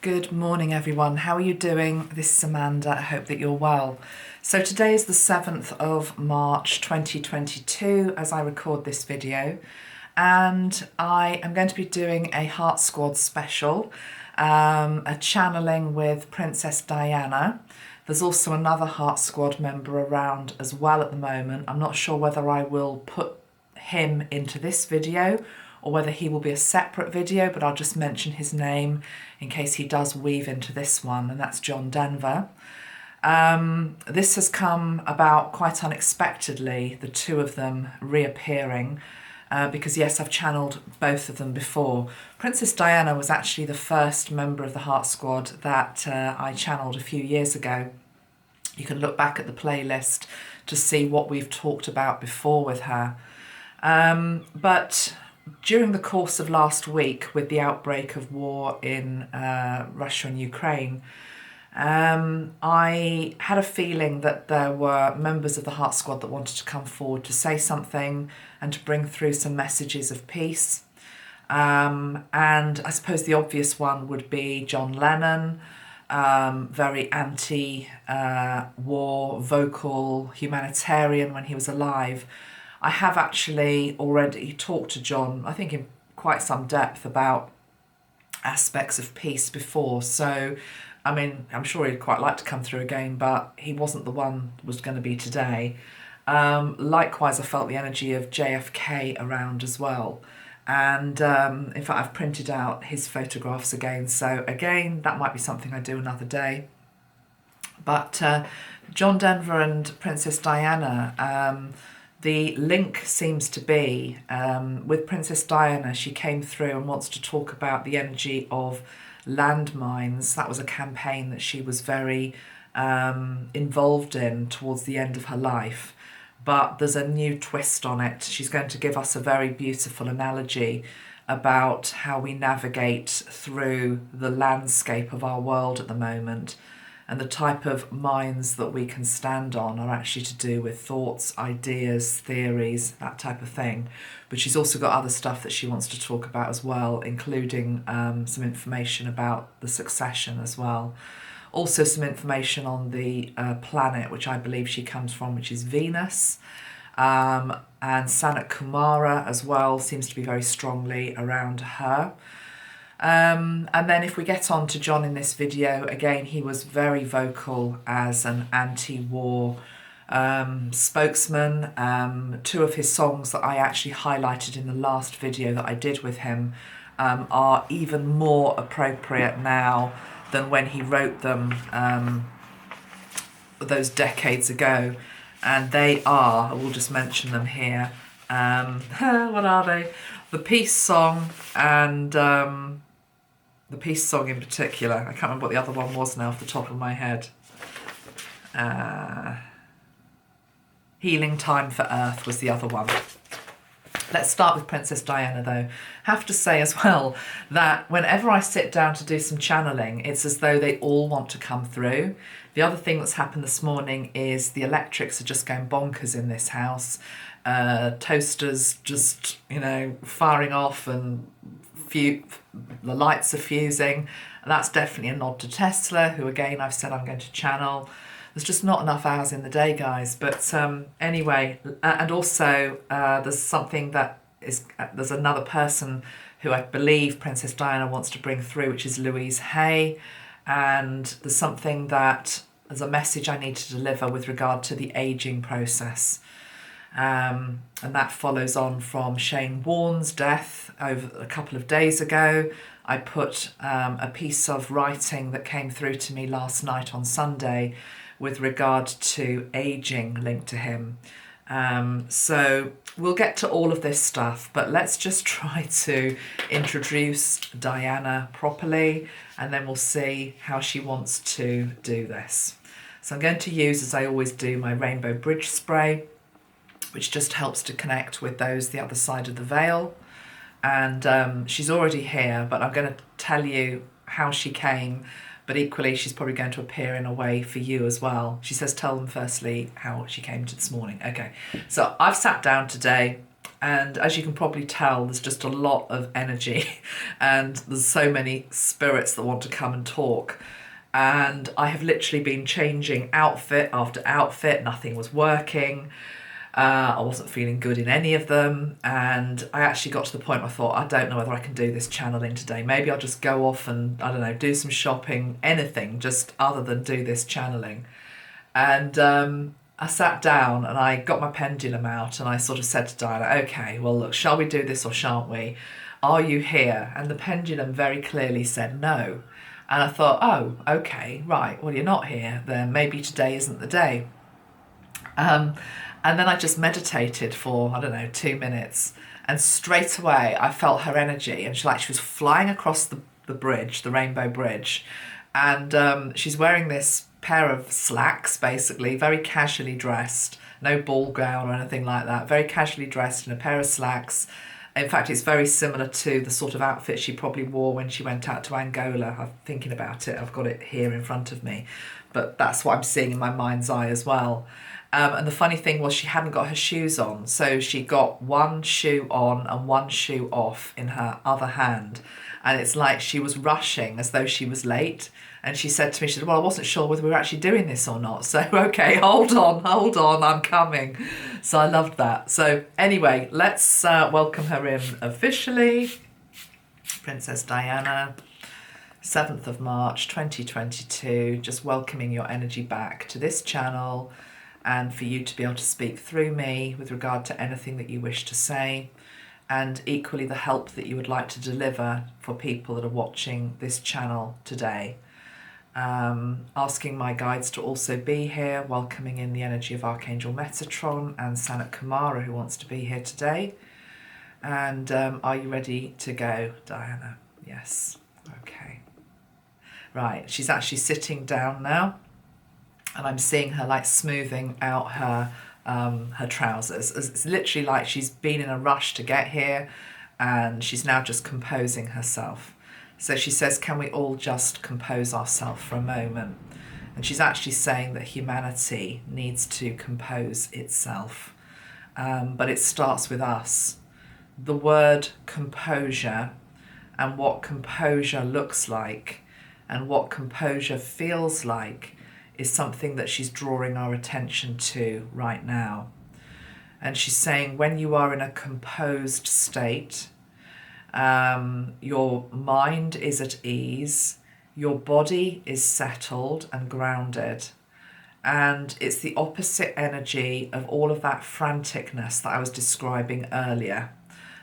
Good morning, everyone. How are you doing? This is Amanda. I hope that you're well. So today is the 7th of March 2022 as I record this video, and I am going to be doing a Heart Squad special, a channeling with Princess Diana. There's also another Heart Squad member around as well at the moment. I'm not sure whether I will put him into this video or whether he will be a separate video, but I'll just mention his name in case he does weave into this one, and that's John Denver. This has come about quite unexpectedly, the two of them reappearing, because yes, I've channeled both of them before. Princess Diana was actually the first member of the Heart Squad that I channeled a few years ago. You can look back at the playlist to see what we've talked about before with her. But during the course of last week, with the outbreak of war in Russia and Ukraine, I had a feeling that there were members of the Heart Squad that wanted to come forward to say something and to bring through some messages of peace. And I suppose the obvious one would be John Lennon, very anti-war, vocal, humanitarian when he was alive. I have actually already talked to John, I think in quite some depth, about aspects of peace before. So, I mean, I'm sure he'd quite like to come through again, but he wasn't the one that was going to be today. Likewise, I felt the energy of JFK around as well. And in fact, I've printed out his photographs again. So again, that might be something I do another day. But John Denver and Princess Diana, the link seems to be, with Princess Diana, she came through and wants to talk about the energy of landmines. That was a campaign that she was very involved in towards the end of her life. But there's a new twist on it. She's going to give us a very beautiful analogy about how we navigate through the landscape of our world at the moment. And the type of mines that we can stand on are actually to do with thoughts, ideas, theories, that type of thing. But she's also got other stuff that she wants to talk about as well, including some information about the succession as well. Also some information on the planet, which I believe she comes from, which is Venus. And Sanat Kumara as well seems to be very strongly around her. And then if we get on to John in this video, again, he was very vocal as an anti-war spokesman. Two of his songs that I actually highlighted in the last video that I did with him are even more appropriate now than when he wrote them those decades ago. And they are, I will just mention them here, what are they? The Peace Song and the Peace Song in particular. I can't remember what the other one was now off the top of my head. Healing Time for Earth was the other one. Let's start with Princess Diana though. Have to say as well that whenever I sit down to do some channeling, it's as though they all want to come through. The other thing that's happened this morning is the electrics are just going bonkers in this house. Toasters just, firing off, and the lights are fusing. And that's definitely a nod to Tesla, who again I've said I'm going to channel. There's just not enough hours in the day, guys. But anyway, and also there's something that is, there's another person who I believe Princess Diana wants to bring through, which is Louise Hay. And there's something that, there's a message I need to deliver with regard to the aging process. And that follows on from Shane Warne's death over a couple of days ago. I put a piece of writing that came through to me last night on Sunday with regard to aging linked to him. So we'll get to all of this stuff, but let's just try to introduce Diana properly, and then we'll see how she wants to do this. So I'm going to use, as I always do, my Rainbow Bridge spray, which just helps to connect with those the other side of the veil. And she's already here, but I'm going to tell you how she came, but equally she's probably going to appear in a way for you as well. She says tell them firstly how she came to this morning. Okay, so I've sat down today And as you can probably tell, there's just a lot of energy and there's so many spirits that want to come and talk. And I have literally been changing outfit after outfit. Nothing was working. I wasn't feeling good in any of them. And I actually got to the point where I thought, I don't know whether I can do this channeling today. Maybe I'll just go off and, I don't know, do some shopping, anything, just other than do this channeling. And I sat down and I got my pendulum out and I sort of said to Diana, okay, well, look, shall we do this or shan't we? Are you here? And the pendulum very clearly said no. And I thought, oh, okay, right, well, you're not here, then maybe today isn't the day. And then I just meditated for, I don't know, 2 minutes. And straight away, I felt her energy. And she was flying across the bridge, the Rainbow Bridge. And she's wearing this pair of slacks, basically, very casually dressed. No ball gown or anything like that. Very casually dressed in a pair of slacks. In fact, it's very similar to the sort of outfit she probably wore when she went out to Angola. I'm thinking about it. I've got it here in front of me. But that's what I'm seeing in my mind's eye as well. And the funny thing was she hadn't got her shoes on. So she got one shoe on and one shoe off in her other hand. And it's like she was rushing as though she was late. And she said to me, she said, well, I wasn't sure whether we were actually doing this or not. So, okay, hold on, I'm coming. So I loved that. So anyway, let's welcome her in officially. Princess Diana, 7th of March, 2022. Just welcoming your energy back to this channel and for you to be able to speak through me with regard to anything that you wish to say. And equally the help that you would like to deliver for people that are watching this channel today. Asking my guides to also be here, welcoming in the energy of Archangel Metatron and Sanat Kumara, who wants to be here today. And are you ready to go, Diana? Yes. Okay. Right, she's actually sitting down now, and I'm seeing her smoothing out her trousers. It's literally like she's been in a rush to get here, and she's now just composing herself. So she says, can we all just compose ourselves for a moment? And she's actually saying that humanity needs to compose itself. But it starts with us. The word composure and what composure looks like and what composure feels like is something that she's drawing our attention to right now. And she's saying when you are in a composed state, your mind is at ease, your body is settled and grounded, and it's the opposite energy of all of that franticness that I was describing earlier.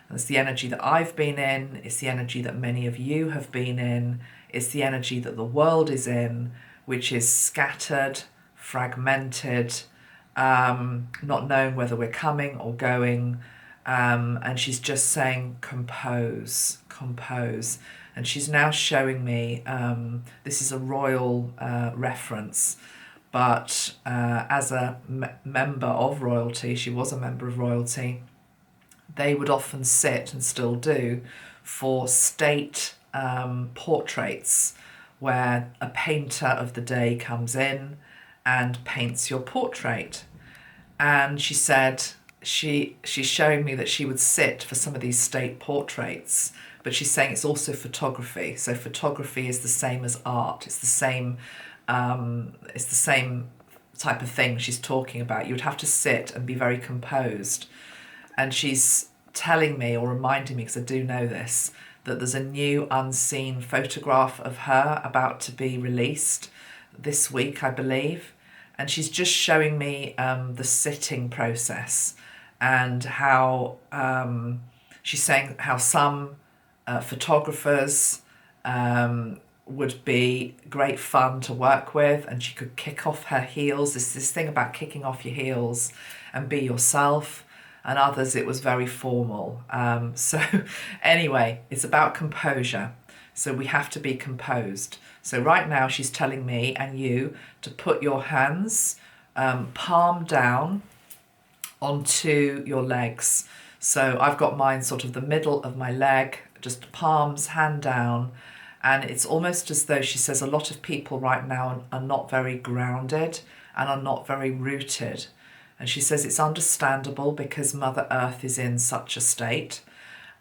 And it's the energy that I've been in, it's the energy that many of you have been in, it's the energy that the world is in, which is scattered, fragmented, not knowing whether we're coming or going. And she's just saying, compose. And she's now showing me, this is a royal reference, but as a member of royalty, she was a member of royalty, they would often sit, and still do, for state portraits, where a painter of the day comes in and paints your portrait. And she said, she's showing me that she would sit for some of these state portraits, but she's saying it's also photography. So photography is the same as art. It's the same type of thing she's talking about. You would have to sit and be very composed. And she's telling me, or reminding me, because I do know this, that there's a new unseen photograph of her about to be released this week, I believe. And she's just showing me the sitting process, and how she's saying how some photographers would be great fun to work with, and she could kick off her heels. This thing about kicking off your heels and be yourself. And others, it was very formal. So anyway, it's about composure. So we have to be composed. So right now she's telling me and you to put your hands palm down onto your legs. So I've got mine sort of the middle of my leg, just palms, hand down. And it's almost as though she says a lot of people right now are not very grounded and are not very rooted. And she says it's understandable because Mother Earth is in such a state,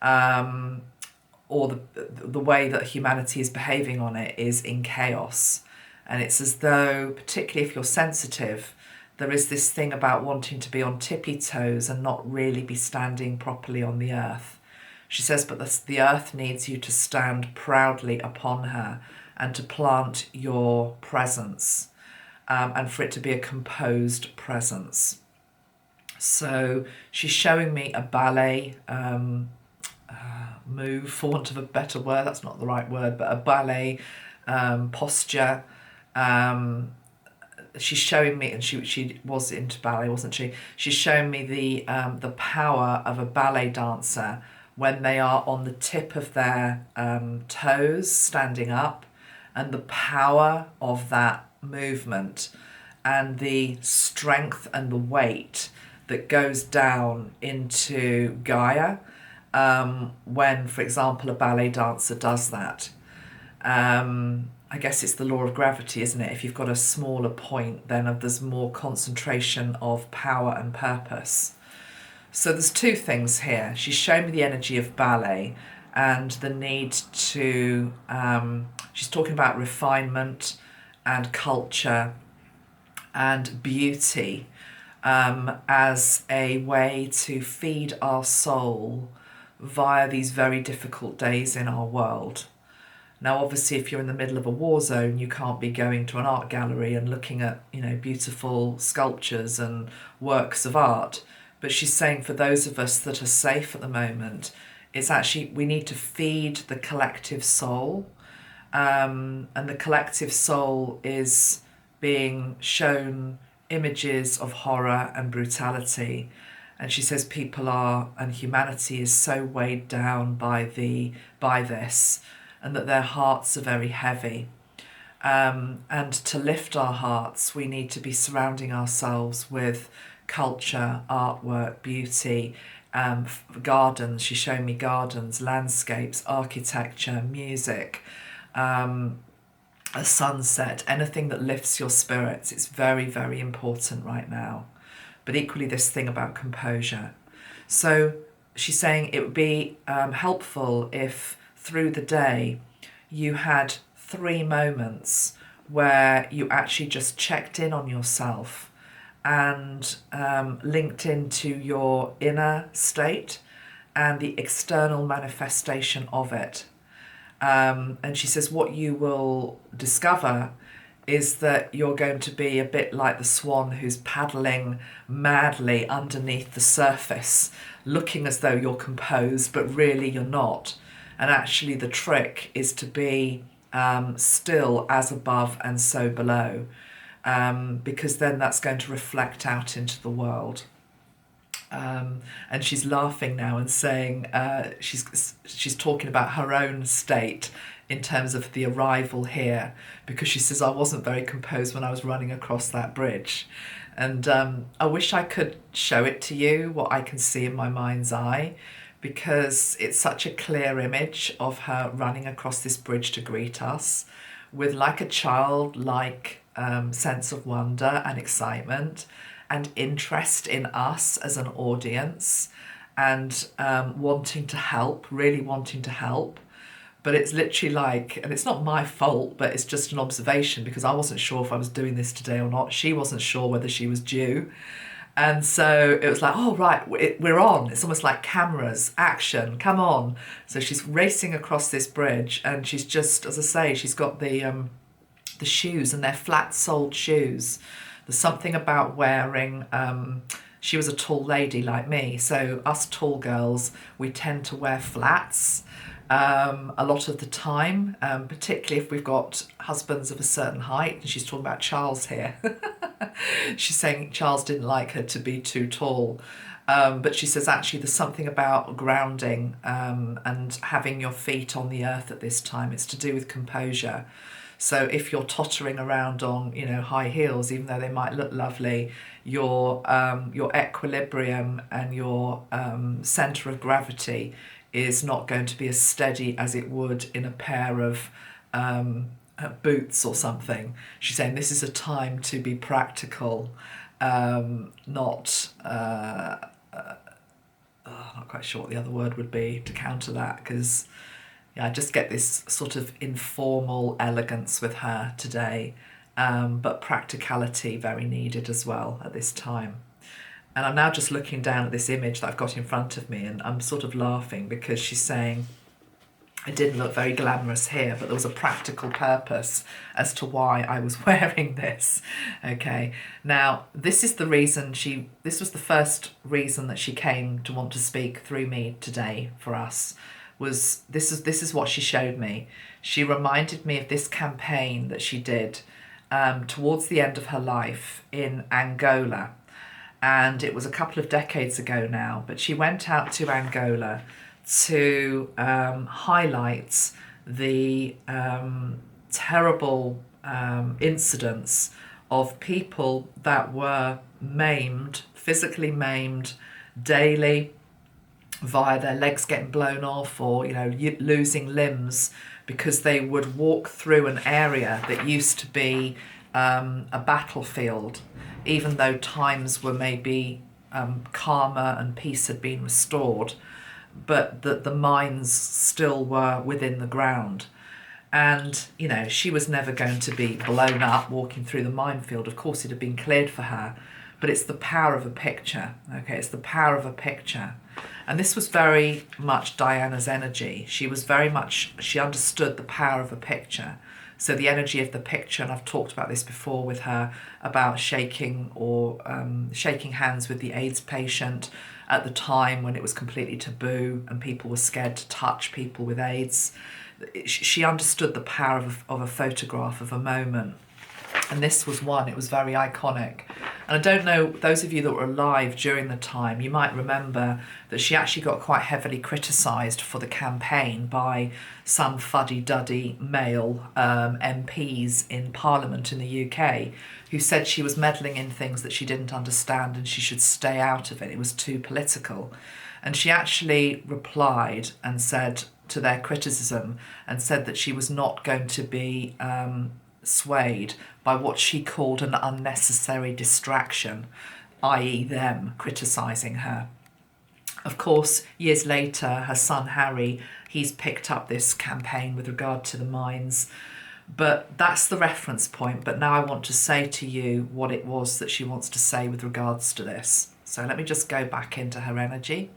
or the way that humanity is behaving on it is in chaos. And it's as though, particularly if you're sensitive, there is this thing about wanting to be on tippy toes and not really be standing properly on the earth. She says, but the earth needs you to stand proudly upon her and to plant your presence, and for it to be a composed presence. So she's showing me a ballet move, for want of a better word, that's not the right word, but a ballet posture. She's showing me, and she was into ballet, wasn't she? She's showing me the power of a ballet dancer when they are on the tip of their toes, standing up, and the power of that movement and the strength and the weight that goes down into Gaia when, for example, a ballet dancer does that. I guess it's the law of gravity, isn't it? If you've got a smaller point, then there's more concentration of power and purpose. So there's two things here. She's shown me the energy of ballet and the need to, she's talking about refinement and culture and beauty as a way to feed our soul via these very difficult days in our world. Now, obviously, if you're in the middle of a war zone, you can't be going to an art gallery and looking at, beautiful sculptures and works of art. But she's saying for those of us that are safe at the moment, it's actually, we need to feed the collective soul. And the collective soul is being shown images of horror and brutality. And she says people are, and humanity is so weighed down by this, and that their hearts are very heavy. And to lift our hearts, we need to be surrounding ourselves with culture, artwork, beauty, gardens. She's showing me gardens, landscapes, architecture, music, a sunset, anything that lifts your spirits. It's very, very important right now. But equally, this thing about composure. So she's saying it would be helpful if through the day you had 3 moments where you actually just checked in on yourself and linked into your inner state and the external manifestation of it. And she says what you will discover is that you're going to be a bit like the swan who's paddling madly underneath the surface, looking as though you're composed, but really you're not. And actually the trick is to be still as above and so below, because then that's going to reflect out into the world. And she's laughing now and saying she's talking about her own state in terms of the arrival here, because she says I wasn't very composed when I was running across that bridge. And I wish I could show it to you, what I can see in my mind's eye, because it's such a clear image of her running across this bridge to greet us with like a childlike sense of wonder and excitement and interest in us as an audience, and wanting to help, really wanting to help. But it's literally like, and it's not my fault, but it's just an observation, because I wasn't sure if I was doing this today or not. She wasn't sure whether she was due. And so it was like, oh, right, we're on. It's almost like cameras, action, come on. So she's racing across this bridge, and she's just, as I say, she's got the shoes, and they're flat-soled shoes. There's something about wearing, she was a tall lady like me, so us tall girls, we tend to wear flats a lot of the time, particularly if we've got husbands of a certain height. And she's talking about Charles here. She's saying Charles didn't like her to be too tall. But she says actually there's something about grounding and having your feet on the earth at this time. It's to do with composure. So if you're tottering around on, high heels, even though they might look lovely, your equilibrium and your centre of gravity is not going to be as steady as it would in a pair of boots or something. She's saying this is a time to be practical not not quite sure what the other word would be to counter that, because I just get this sort of informal elegance with her today, but practicality very needed as well at this time. And I'm now just looking down at this image that I've got in front of me, and I'm sort of laughing because she's saying, it didn't look very glamorous here, but there was a practical purpose as to why I was wearing this. Okay, now this is the reason this was the first reason that she came to want to speak through me today for us, was this is what she showed me. She reminded me of this campaign that she did towards the end of her life in Angola. And it was a couple of decades ago now, but she went out to Angola to highlight the terrible incidents of people that were maimed, physically maimed daily, via their legs getting blown off, or losing limbs because they would walk through an area that used to be a battlefield, even though times were maybe calmer and peace had been restored, but that the mines still were within the ground. And, she was never going to be blown up walking through the minefield. Of course, it had been cleared for her, but it's the power of a picture, okay? It's the power of a picture. And this was very much Diana's energy. She understood the power of a picture. So the energy of the picture, and I've talked about this before with her, about shaking hands with the AIDS patient at the time when it was completely taboo and people were scared to touch people with AIDS. She understood the power of a photograph of a moment. And this was one, it was very iconic. And I don't know, those of you that were alive during the time, you might remember that she actually got quite heavily criticised for the campaign by some fuddy-duddy male MPs in Parliament in the UK, who said she was meddling in things that she didn't understand and she should stay out of it. It was too political. And she actually replied and said to their criticism, and said that she was not going to be swayed by what she called an unnecessary distraction, i.e. them criticising her. Of course, years later, her son Harry, he's picked up this campaign with regard to the mines, but that's the reference point. But now I want to say to you what it was that she wants to say with regards to this. So let me just go back into her energy.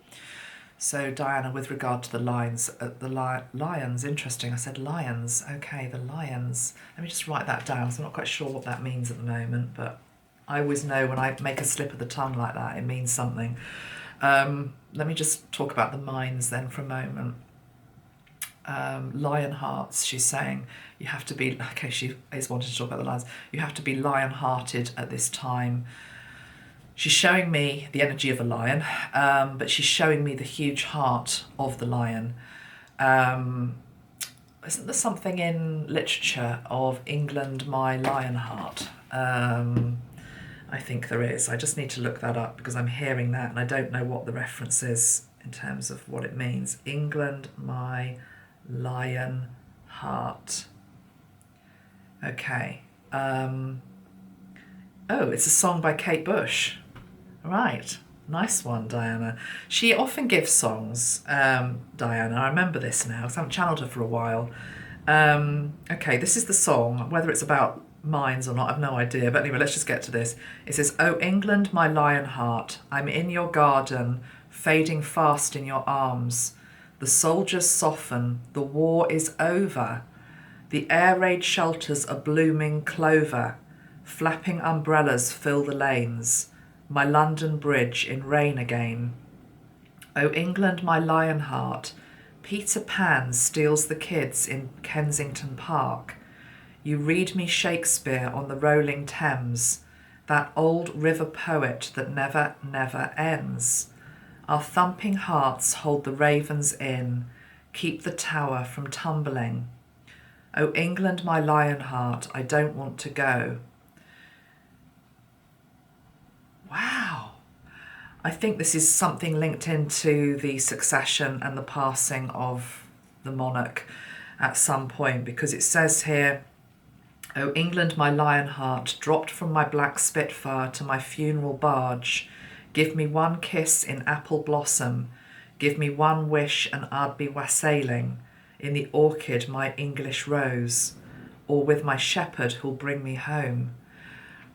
So Diana, with regard to the lions, interesting, I said lions, okay, the lions. Let me just write that down, so I'm not quite sure what that means at the moment, but I always know when I make a slip of the tongue like that, it means something. Let me just talk about the mines then for a moment. Lion hearts, she's saying, you have to be, okay, she is wanting to talk about the lions, you have to be lion-hearted at this time. She's showing me the energy of a lion, but she's showing me the huge heart of the lion. Isn't there something in literature of England My Lionheart? I think there is. I just need to look that up because I'm hearing that and I don't know what the reference is in terms of what it means. England My Lionheart. Okay. Oh, it's a song by Kate Bush. Right, nice one, Diana. She often gives songs, Diana. I remember this now because I haven't channeled her for a while. Okay, this is the song. Whether it's about mines or not, I've no idea. But anyway, let's just get to this. It says, "Oh England, my lionheart, I'm in your garden, fading fast in your arms. The soldiers soften, the war is over. The air raid shelters a blooming clover. Flapping umbrellas fill the lanes. My London Bridge in rain again. Oh England, my lionheart, Peter Pan steals the kids in Kensington Park. You read me Shakespeare on the rolling Thames, that old river poet that never, never ends. Our thumping hearts hold the ravens in, keep the tower from tumbling. Oh England, my lionheart, I don't want to go." Wow. I think this is something linked into the succession and the passing of the monarch at some point, because it says here, Oh England my Lionheart, dropped from my black Spitfire to my funeral barge, give me one kiss in apple blossom, give me one wish and I'd be wassailing in the orchid my English rose, or with my shepherd who'll bring me home.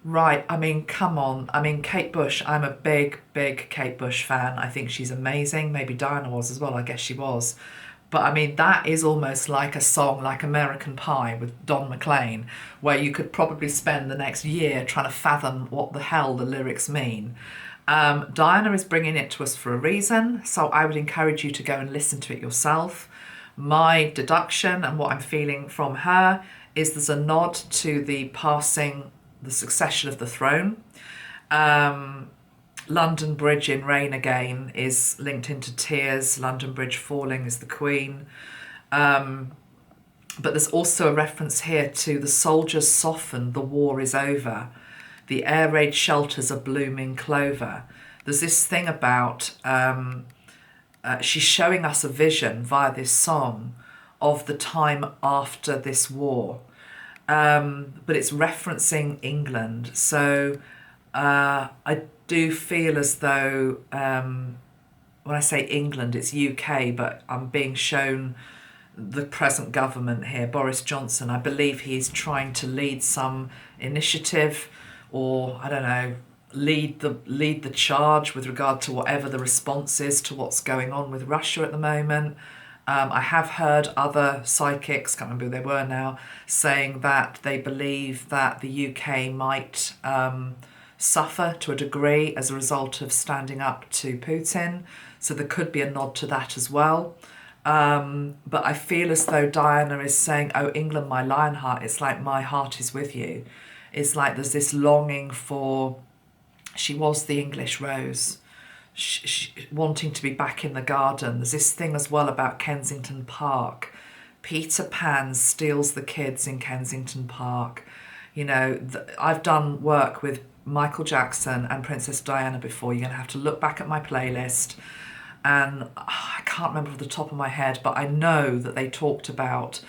Right, I mean, come on. I mean, Kate Bush, I'm a big, big Kate Bush fan. I think she's amazing. Maybe Diana was as well. I guess she was. But I mean, that is almost like a song like American Pie with Don McLean, where you could probably spend the next year trying to fathom what the hell the lyrics mean. Diana is bringing it to us for a reason, so I would encourage you to go and listen to it yourself. My deduction and what I'm feeling from her is there's a nod to the passing, the succession of the throne. London Bridge in Rain Again is linked into tears. London Bridge falling is the Queen. But there's also a reference here to the soldiers soften, the war is over. The air raid shelters a blooming clover. There's this thing about, she's showing us a vision via this song of the time after this war. But it's referencing England. So I do feel as though when I say England, it's UK, but I'm being shown the present government here, Boris Johnson. I believe he's trying to lead some initiative, or I don't know, lead the charge with regard to whatever the response is to what's going on with Russia at the moment. I have heard other psychics, can't remember who they were now, saying that they believe that the UK might suffer to a degree as a result of standing up to Putin. So there could be a nod to that as well. But I feel as though Diana is saying, oh, England, my Lionheart, it's like my heart is with you. It's like there's this longing for, she was the English rose, wanting to be back in the garden. There's this thing as well about Kensington Park. Peter Pan steals the kids in Kensington Park. You know, I've done work with Michael Jackson and Princess Diana before. You're going to have to look back at my playlist. And I can't remember off the top of my head, but I know that they talked about,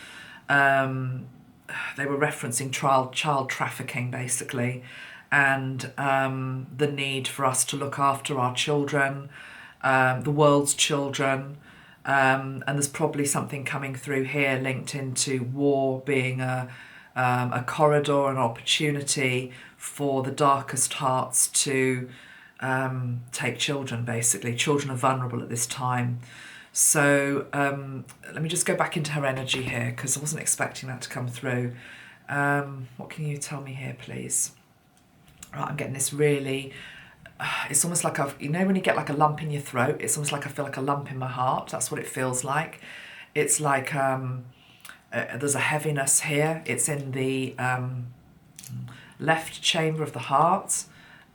they were referencing child trafficking, basically, and the need for us to look after our children, the world's children. And there's probably something coming through here linked into war being a corridor, an opportunity for the darkest hearts to take children, basically. Children are vulnerable at this time. So let me just go back into her energy here, because I wasn't expecting that to come through. What can you tell me here, please? Right, I'm getting this really, it's almost like you know when you get like a lump in your throat, it's almost like I feel like a lump in my heart. That's what it feels like. It's like there's a heaviness here. It's in the left chamber of the heart.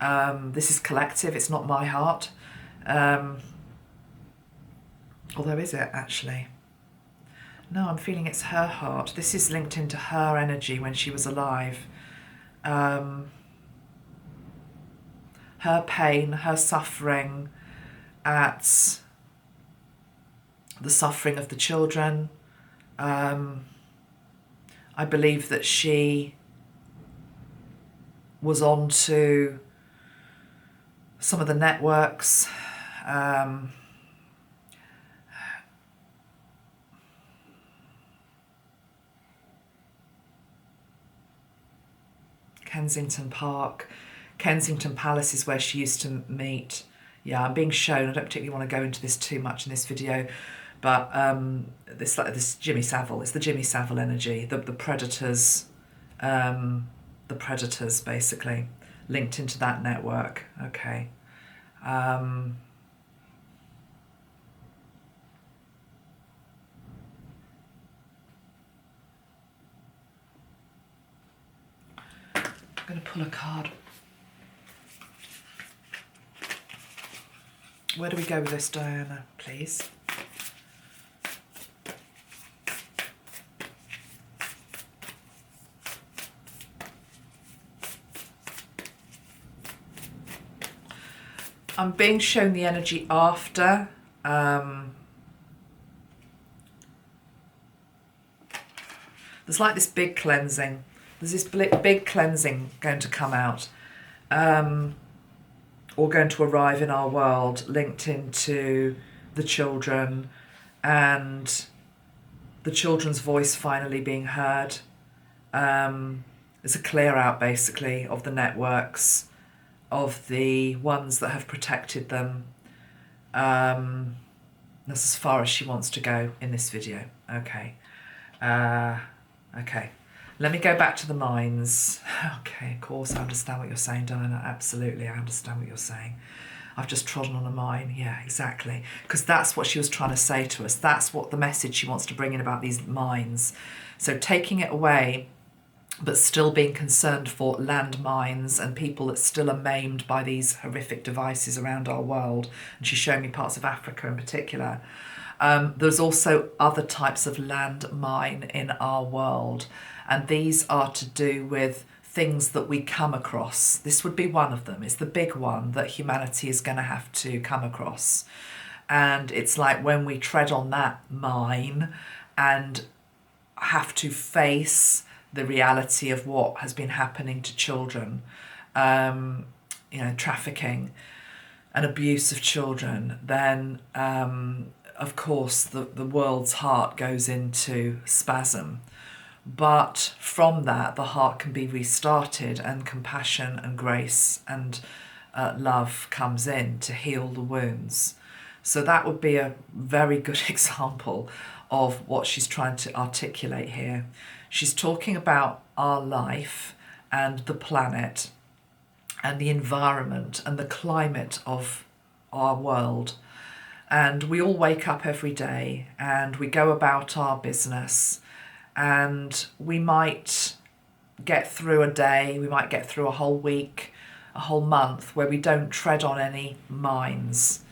This is collective, it's not my heart. Although, is it actually? No, I'm feeling it's her heart. This is linked into her energy when she was alive. Her pain, her suffering at the suffering of the children. I believe that she was on to some of the networks. Kensington Park. Kensington Palace is where she used to meet. Yeah, I'm being shown. I don't particularly want to go into this too much in this video, but this Jimmy Savile. It's the Jimmy Savile energy. The predators, basically linked into that network. Okay. I'm going to pull a card. Where do we go with this, Diana, please? I'm being shown the energy after. There's like this big cleansing. There's this big cleansing going to come out, or going to arrive in our world, linked into the children and the children's voice finally being heard. It's a clear out, basically, of the networks, of the ones that have protected them. That's as far as she wants to go in this video. Okay. Okay. Let me go back to the mines. Okay, of course, I understand what you're saying, Diana. Absolutely, I understand what you're saying. I've just trodden on a mine. Yeah, exactly. Because that's what she was trying to say to us. That's what the message she wants to bring in about these mines. So taking it away, but still being concerned for landmines and people that still are maimed by these horrific devices around our world. And she's showing me parts of Africa in particular. There's also other types of landmine in our world. And these are to do with things that we come across. This would be one of them. It's the big one that humanity is going to have to come across. And it's like when we tread on that mine and have to face the reality of what has been happening to children, trafficking and abuse of children, then of course the world's heart goes into spasm. But from that, the heart can be restarted, and compassion and grace and love comes in to heal the wounds. So that would be a very good example of what she's trying to articulate here. She's talking about our life and the planet and the environment and the climate of our world. And we all wake up every day and we go about our business, and we might get through a day, we might get through a whole week, a whole month where we don't tread on any mines.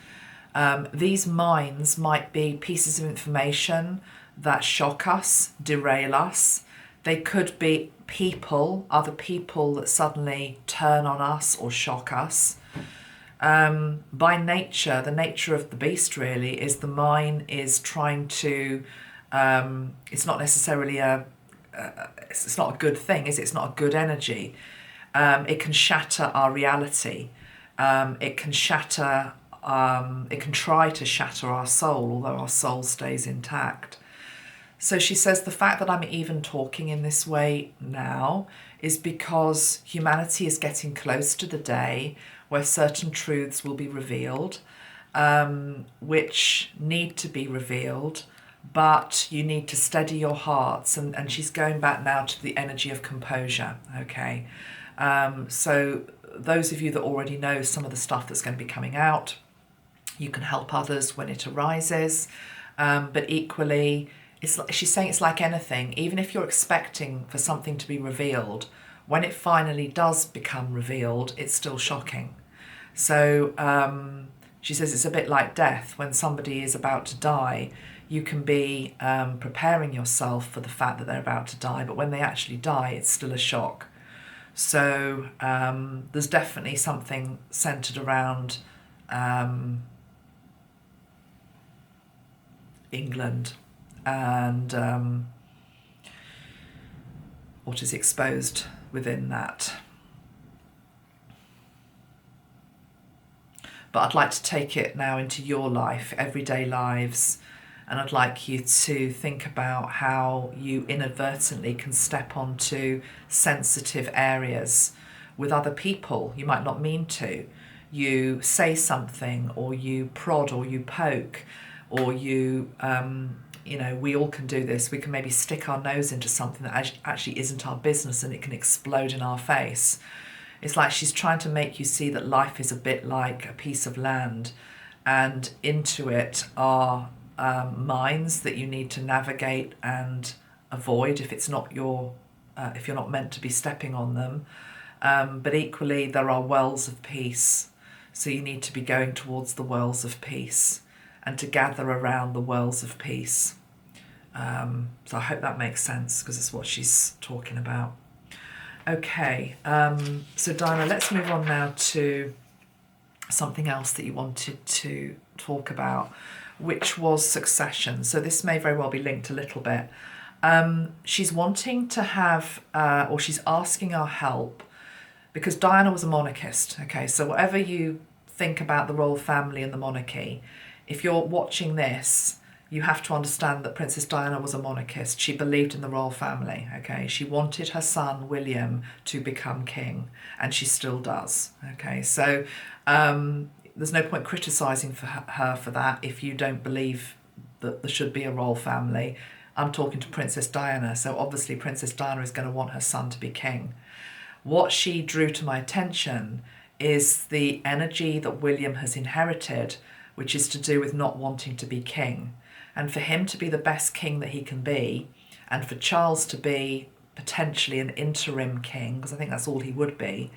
These mines might be pieces of information that shock us, derail us. They could be people, other people that suddenly turn on us or shock us. By nature, the nature of the beast really is the mine is trying to, it's not necessarily it's not a good thing, is it? It's not a good energy. It can shatter our reality. It can shatter, it can try to shatter our soul, although our soul stays intact. So she says the fact that I'm even talking in this way now is because humanity is getting close to the day where certain truths will be revealed, which need to be revealed, but you need to steady your hearts. And she's going back now to the energy of composure, okay? So those of you that already know some of the stuff that's going to be coming out, you can help others when it arises, but equally, she's saying it's like anything. Even if you're expecting for something to be revealed, when it finally does become revealed, it's still shocking. So she says it's a bit like death. When somebody is about to die, you can be preparing yourself for the fact that they're about to die, but when they actually die, it's still a shock. So there's definitely something centered around England and what is exposed within that. But I'd like to take it now into your life, everyday lives, and I'd like you to think about how you inadvertently can step onto sensitive areas with other people. You might not mean to. You say something, or you prod, or you poke, or you, we all can do this. We can maybe stick our nose into something that actually isn't our business, and it can explode in our face. It's like she's trying to make you see that life is a bit like a piece of land, and into it are mines that you need to navigate and avoid if it's not if you're not meant to be stepping on them. But equally, there are wells of peace. So you need to be going towards the wells of peace and to gather around the wells of peace. So I hope that makes sense, because it's what she's talking about. Okay, so Diana, let's move on now to something else that you wanted to talk about, which was succession. So this may very well be linked a little bit. She's wanting to have, or she's asking our help, because Diana was a monarchist. Okay, so whatever you think about the royal family and the monarchy, if you're watching this, you have to understand that Princess Diana was a monarchist. She believed in the royal family. Okay, she wanted her son William to become king, and she still does. Okay, so there's no point criticising her for that if you don't believe that there should be a royal family. I'm talking to Princess Diana, so obviously Princess Diana is going to want her son to be king. What she drew to my attention is the energy that William has inherited, which is to do with not wanting to be king. And for him to be the best king that he can be, and for Charles to be potentially an interim king, because I think that's all he would be,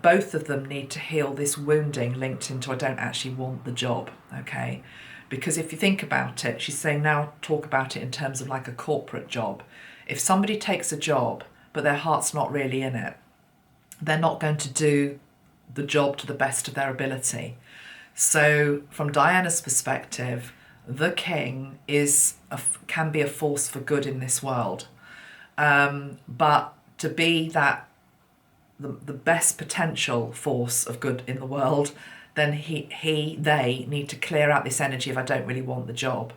both of them need to heal this wounding linked into I don't actually want the job, okay? Because if you think about it, she's saying now talk about it in terms of like a corporate job. If somebody takes a job, but their heart's not really in it, they're not going to do the job to the best of their ability. So from Diana's perspective, the king can be a force for good in this world. But to be that the best potential force of good in the world, then they need to clear out this energy of I don't really want the job.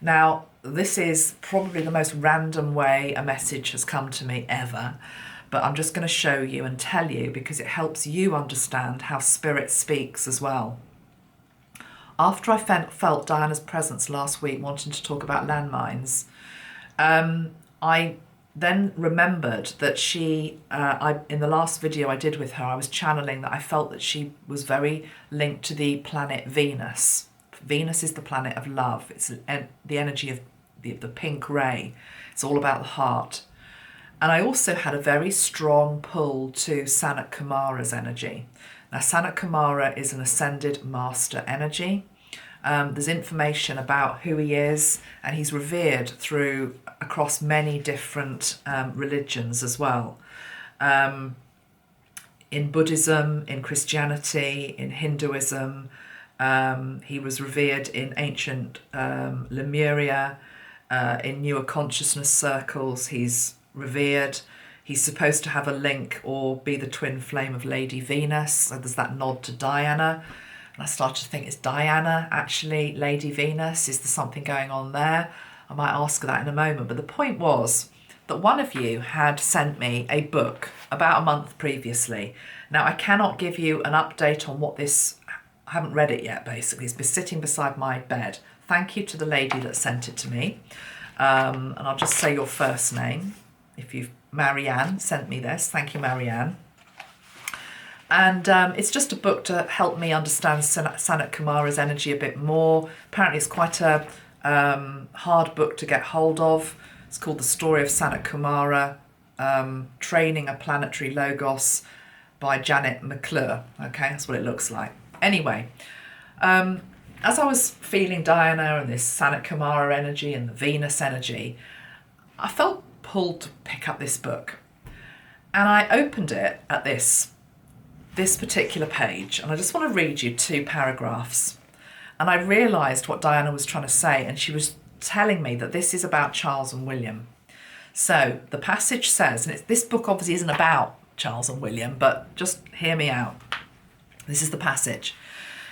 Now, this is probably the most random way a message has come to me ever, but I'm just going to show you and tell you because it helps you understand how spirit speaks as well. After I felt Diana's presence last week wanting to talk about landmines, I then remembered that in the last video I did with her, I was channeling that I felt that she was very linked to the planet Venus. Venus is the planet of love. It's the energy of the pink ray. It's all about the heart. And I also had a very strong pull to Sanat Kumara's energy. Now, Sanat Kumara is an ascended master energy. There's information about who he is, and he's revered across many different religions as well. In Buddhism, in Christianity, in Hinduism, he was revered in ancient Lemuria, in newer consciousness circles, he's revered. He's supposed to have a link or be the twin flame of Lady Venus, so there's that nod to Diana. And I started to think, is Diana actually Lady Venus? Is there something going on there? I might ask her that in a moment. But the point was that one of you had sent me a book about a month previously. Now, I cannot give you an update on what this... I haven't read it yet, basically. It's been sitting beside my bed. Thank you to the lady that sent it to me. And I'll just say your first name. Marianne sent me this. Thank you, Marianne. And it's just a book to help me understand Sanat Kumara's energy a bit more. Apparently it's quite a hard book to get hold of. It's called The Story of Sanat Kumara, Training a Planetary Logos by Janet McClure. Okay, that's what it looks like. Anyway, as I was feeling Diana and this Sanat Kumara energy and the Venus energy, I felt pulled to pick up this book. And I opened it at this particular page, and I just want to read you 2 paragraphs. And I realised what Diana was trying to say, and she was telling me that this is about Charles and William. So the passage says, and this book obviously isn't about Charles and William, but just hear me out. This is the passage.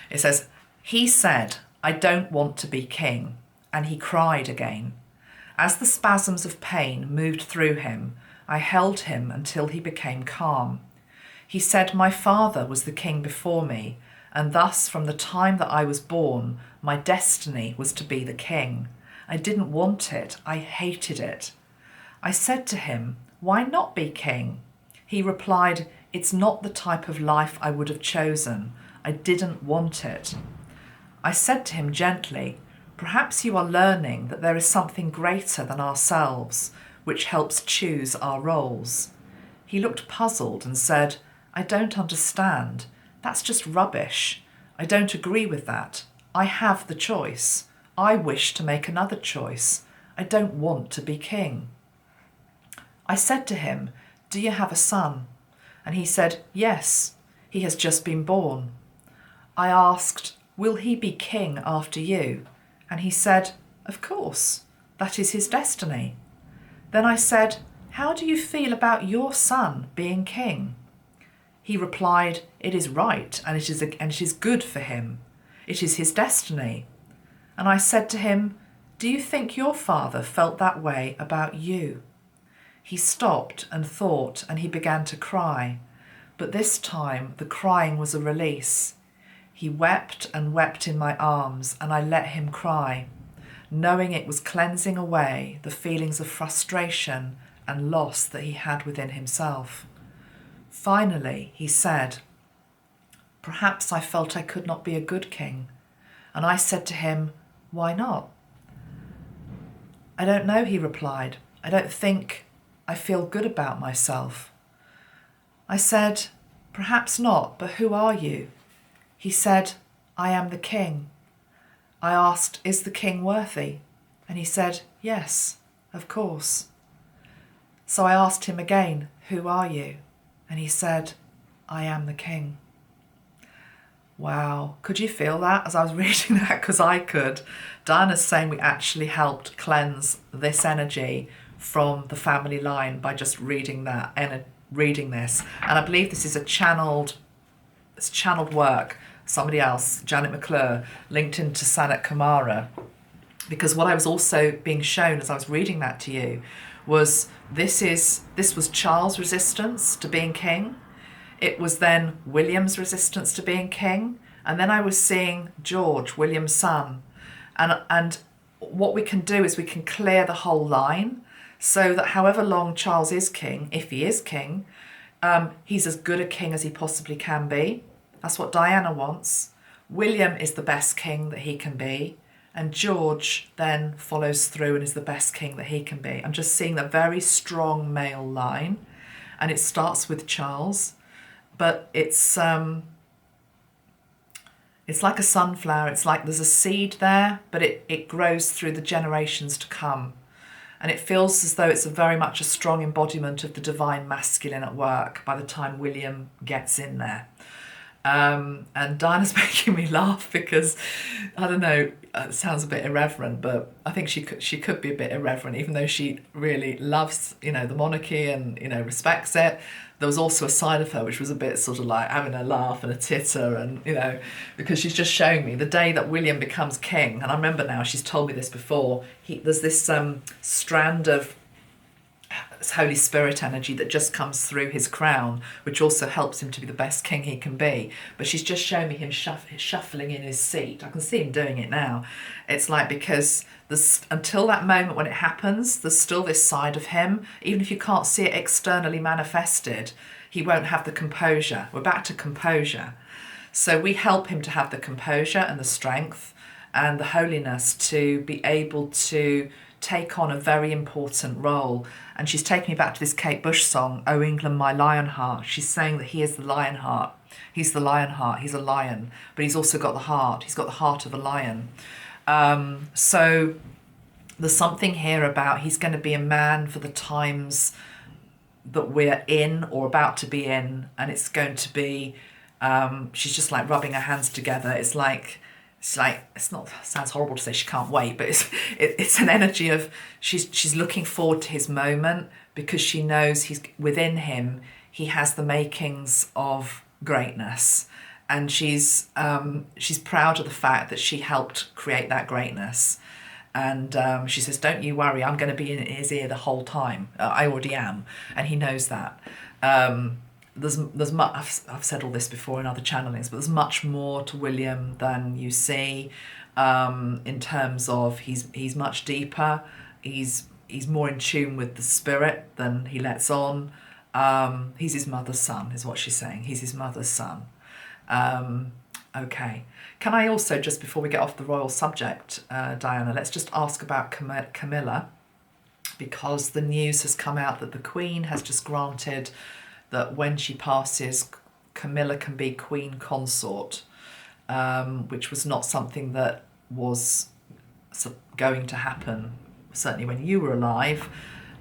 It says, "He said, 'I don't want to be king,' and he cried again. As the spasms of pain moved through him, I held him until he became calm. He said, 'My father was the king before me, and thus from the time that I was born, my destiny was to be the king. I didn't want it. I hated it.' I said to him, 'Why not be king?' He replied, 'It's not the type of life I would have chosen. I didn't want it.' I said to him gently, 'Perhaps you are learning that there is something greater than ourselves, which helps choose our roles.' He looked puzzled and said, 'I don't understand. That's just rubbish. I don't agree with that. I have the choice. I wish to make another choice. I don't want to be king.' I said to him, 'Do you have a son?' And he said, 'Yes, he has just been born.' I asked, 'Will he be king after you?' And he said, 'Of course, that is his destiny.' Then I said, "How do you feel about your son being king?" He replied, "It is right, and it is good for him. It is his destiny." And I said to him, "Do you think your father felt that way about you?" He stopped and thought, and he began to cry. But this time the crying was a release. He wept and wept in my arms, and I let him cry, knowing it was cleansing away the feelings of frustration and loss that he had within himself. Finally, he said, "Perhaps I felt I could not be a good king." And I said to him, "Why not?" "I don't know," he replied. "I don't think I feel good about myself." I said, "Perhaps not, but who are you?" He said, "I am the king." I asked, "Is the king worthy?" And he said, "Yes, of course." So I asked him again, "Who are you?" And he said, "I am the king." Wow, could you feel that as I was reading that? Because I could. Diana's saying we actually helped cleanse this energy from the family line by just reading that and reading this. And I believe this is it's channeled work. Somebody else, Janet McClure, linked into Sanat Kumara. Because what I was also being shown as I was reading that to you was this was Charles' resistance to being king. It was then William's resistance to being king. And then I was seeing George, William's son. And what we can do is we can clear the whole line so that however long Charles is king, if he is king, he's as good a king as he possibly can be. That's what Diana wants. William is the best king that he can be. And George then follows through and is the best king that he can be. I'm just seeing the very strong male line. And it starts with Charles. But it's like a sunflower. It's like there's a seed there, but it grows through the generations to come. And it feels as though it's very much a strong embodiment of the divine masculine at work by the time William gets in there. And Diana's making me laugh because, I don't know, it sounds a bit irreverent, but I think she could be a bit irreverent, even though she really loves, the monarchy and, respects it. There was also a side of her which was a bit sort of like having a laugh and a titter and, because she's just showing me the day that William becomes king. And I remember now, she's told me this before, there's this strand of Holy Spirit energy that just comes through his crown, which also helps him to be the best king he can be. But she's just shown me him shuffling in his seat. I can see him doing it now. It's like, because until that moment when it happens, there's still this side of him. Even if you can't see it externally manifested, he won't have the composure. We're back to composure. So we help him to have the composure and the strength and the holiness to be able to take on a very important role. And she's taking me back to this Kate Bush song, Oh England My Lionheart. She's saying that he is the lionheart. He's the lionheart. He's a lion, but he's also got the heart. He's got the heart of a lion. So there's something here about he's going to be a man for the times that we're in or about to be in. And it's going to be, she's just like rubbing her hands together. It's not, sounds horrible to say she can't wait, but it's an energy of she's looking forward to his moment because she knows he's within him. He has the makings of greatness, and she's proud of the fact that she helped create that greatness. And she says, "Don't you worry, I'm going to be in his ear the whole time. I already am," and he knows that. There's much, I've said all this before in other channelings, but there's much more to William than you see, in terms of he's much deeper. He's more in tune with the spirit than he lets on. He's his mother's son, is what she's saying. He's his mother's son. Okay. Can I also, just before we get off the royal subject, Diana, let's just ask about Camilla, because the news has come out that the Queen has just granted that when she passes, Camilla can be Queen Consort, which was not something that was going to happen, certainly when you were alive.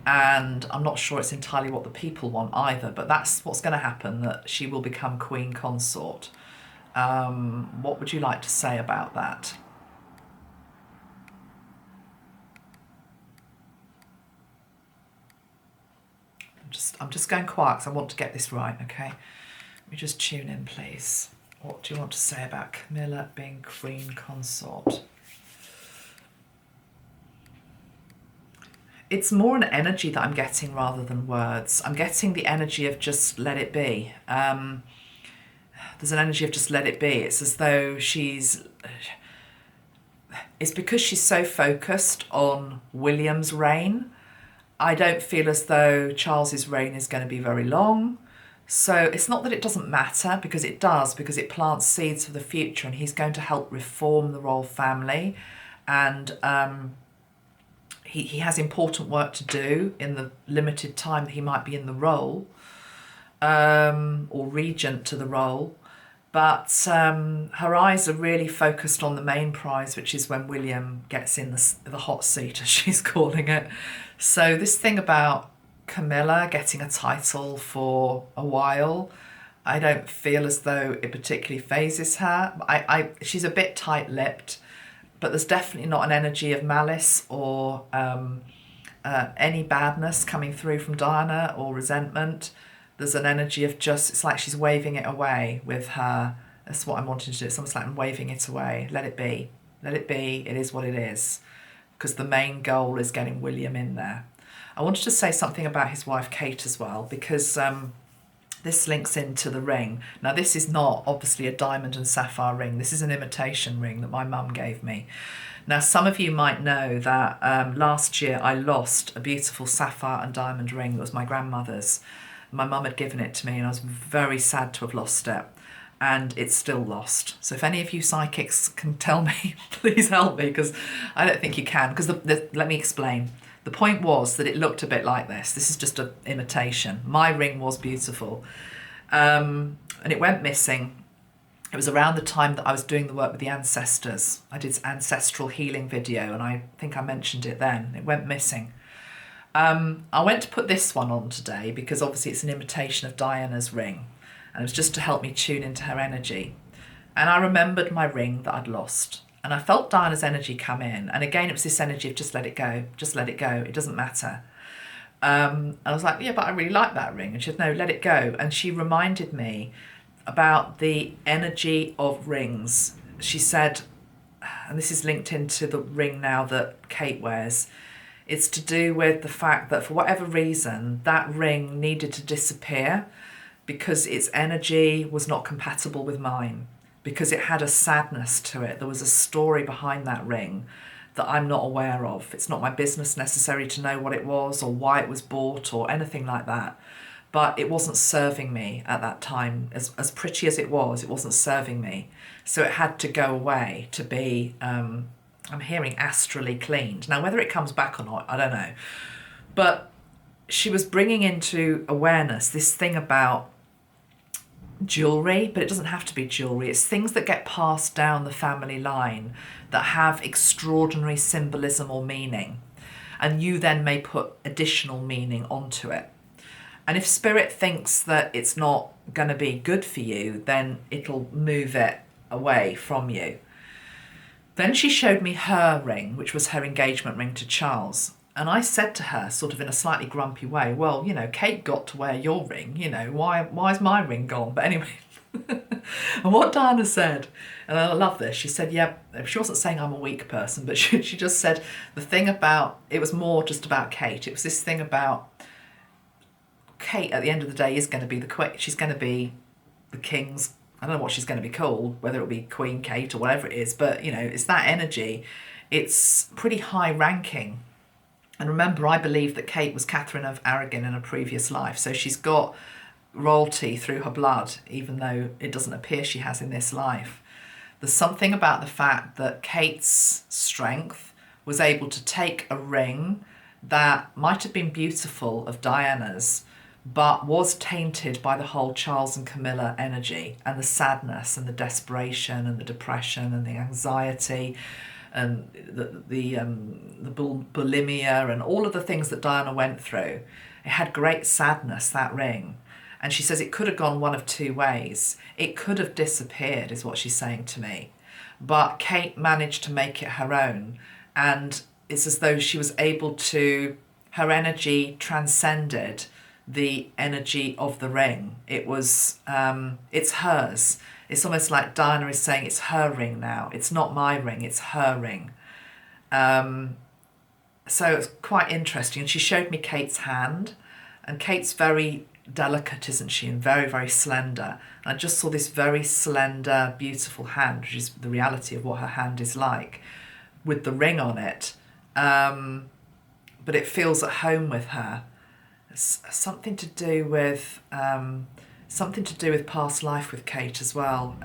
And I'm not sure it's entirely what the people want either, but that's what's going to happen, that she will become Queen Consort. What would you like to say about that? I'm just going quiet because I want to get this right, okay? Let me just tune in, please. What do you want to say about Camilla being Queen Consort? It's more an energy that I'm getting rather than words. I'm getting the energy of just let it be. There's an energy of just let it be. It's as though it's because she's so focused on William's reign. I don't feel as though Charles's reign is going to be very long. So it's not that it doesn't matter, because it does, because it plants seeds for the future, and he's going to help reform the royal family. And he has important work to do in the limited time that he might be in the role, or regent to the role. But her eyes are really focused on the main prize, which is when William gets in the hot seat, as she's calling it. So this thing about Camilla getting a title for a while, I don't feel as though it particularly phases her. She's a bit tight-lipped, but there's definitely not an energy of malice or any badness coming through from Diana or resentment. There's an energy of just, it's like she's waving it away with her. That's what I'm wanting to do. It's almost like I'm waving it away. Let it be. Let it be. It is what it is. Because the main goal is getting William in there. I wanted to say something about his wife Kate as well, because this links into the ring. Now, this is not obviously a diamond and sapphire ring. This is an imitation ring that my mum gave me. Now, some of you might know that last year I lost a beautiful sapphire and diamond ring that was my grandmother's. My mum had given it to me, and I was very sad to have lost it. And it's still lost. So if any of you psychics can tell me, please help me, because I don't think you can. Because let me explain. The point was that it looked a bit like this. This is just an imitation. My ring was beautiful. And it went missing. It was around the time that I was doing the work with the ancestors. I did ancestral healing video, and I think I mentioned it then. It went missing. I went to put this one on today because obviously it's an imitation of Diana's ring, and it was just to help me tune into her energy. And I remembered my ring that I'd lost, and I felt Diana's energy come in, and again it was this energy of just let it go, it doesn't matter. And I was like, yeah, but I really like that ring. And she said, no, let it go. And she reminded me about the energy of rings. She said, and this is linked into the ring now that Kate wears, it's to do with the fact that for whatever reason, that ring needed to disappear because its energy was not compatible with mine, because it had a sadness to it. There was a story behind that ring that I'm not aware of. It's not my business necessarily to know what it was or why it was bought or anything like that. But it wasn't serving me at that time. As pretty as it wasn't serving me. So it had to go away to be... I'm hearing astrally cleaned. Now, whether it comes back or not, I don't know. But she was bringing into awareness this thing about jewellery, but it doesn't have to be jewellery. It's things that get passed down the family line that have extraordinary symbolism or meaning. And you then may put additional meaning onto it. And if spirit thinks that it's not going to be good for you, then it'll move it away from you. Then she showed me her ring, which was her engagement ring to Charles. And I said to her, sort of in a slightly grumpy way, well, you know, Kate got to wear your ring, you know, why's my ring gone? But anyway, and what Diana said, and I love this, she said, yeah, she wasn't saying I'm a weak person, but she just said the thing about, it was more just about Kate. It was this thing about Kate at the end of the day is going to be the queen. She's going to be the king's, I don't know what she's going to be called, whether it'll be Queen Kate or whatever it is, but, you know, it's that energy. It's pretty high ranking. And remember, I believe that Kate was Catherine of Aragon in a previous life. So she's got royalty through her blood, even though it doesn't appear she has in this life. There's something about the fact that Kate's strength was able to take a ring that might have been beautiful of Diana's, but was tainted by the whole Charles and Camilla energy and the sadness and the desperation and the depression and the anxiety and the bulimia and all of the things that Diana went through. It had great sadness, that ring. And she says it could have gone one of two ways. It could have disappeared, is what she's saying to me. But Kate managed to make it her own. And it's as though she was able to, her energy transcended the energy of the ring. It was, it's hers. It's almost like Diana is saying it's her ring now. It's not my ring, it's her ring. So it's quite interesting. And she showed me Kate's hand, and Kate's very delicate, isn't she, and very, very slender. And I just saw this very slender, beautiful hand, which is the reality of what her hand is like, with the ring on it. But it feels at home with her. It's something to do with past life with Kate as well.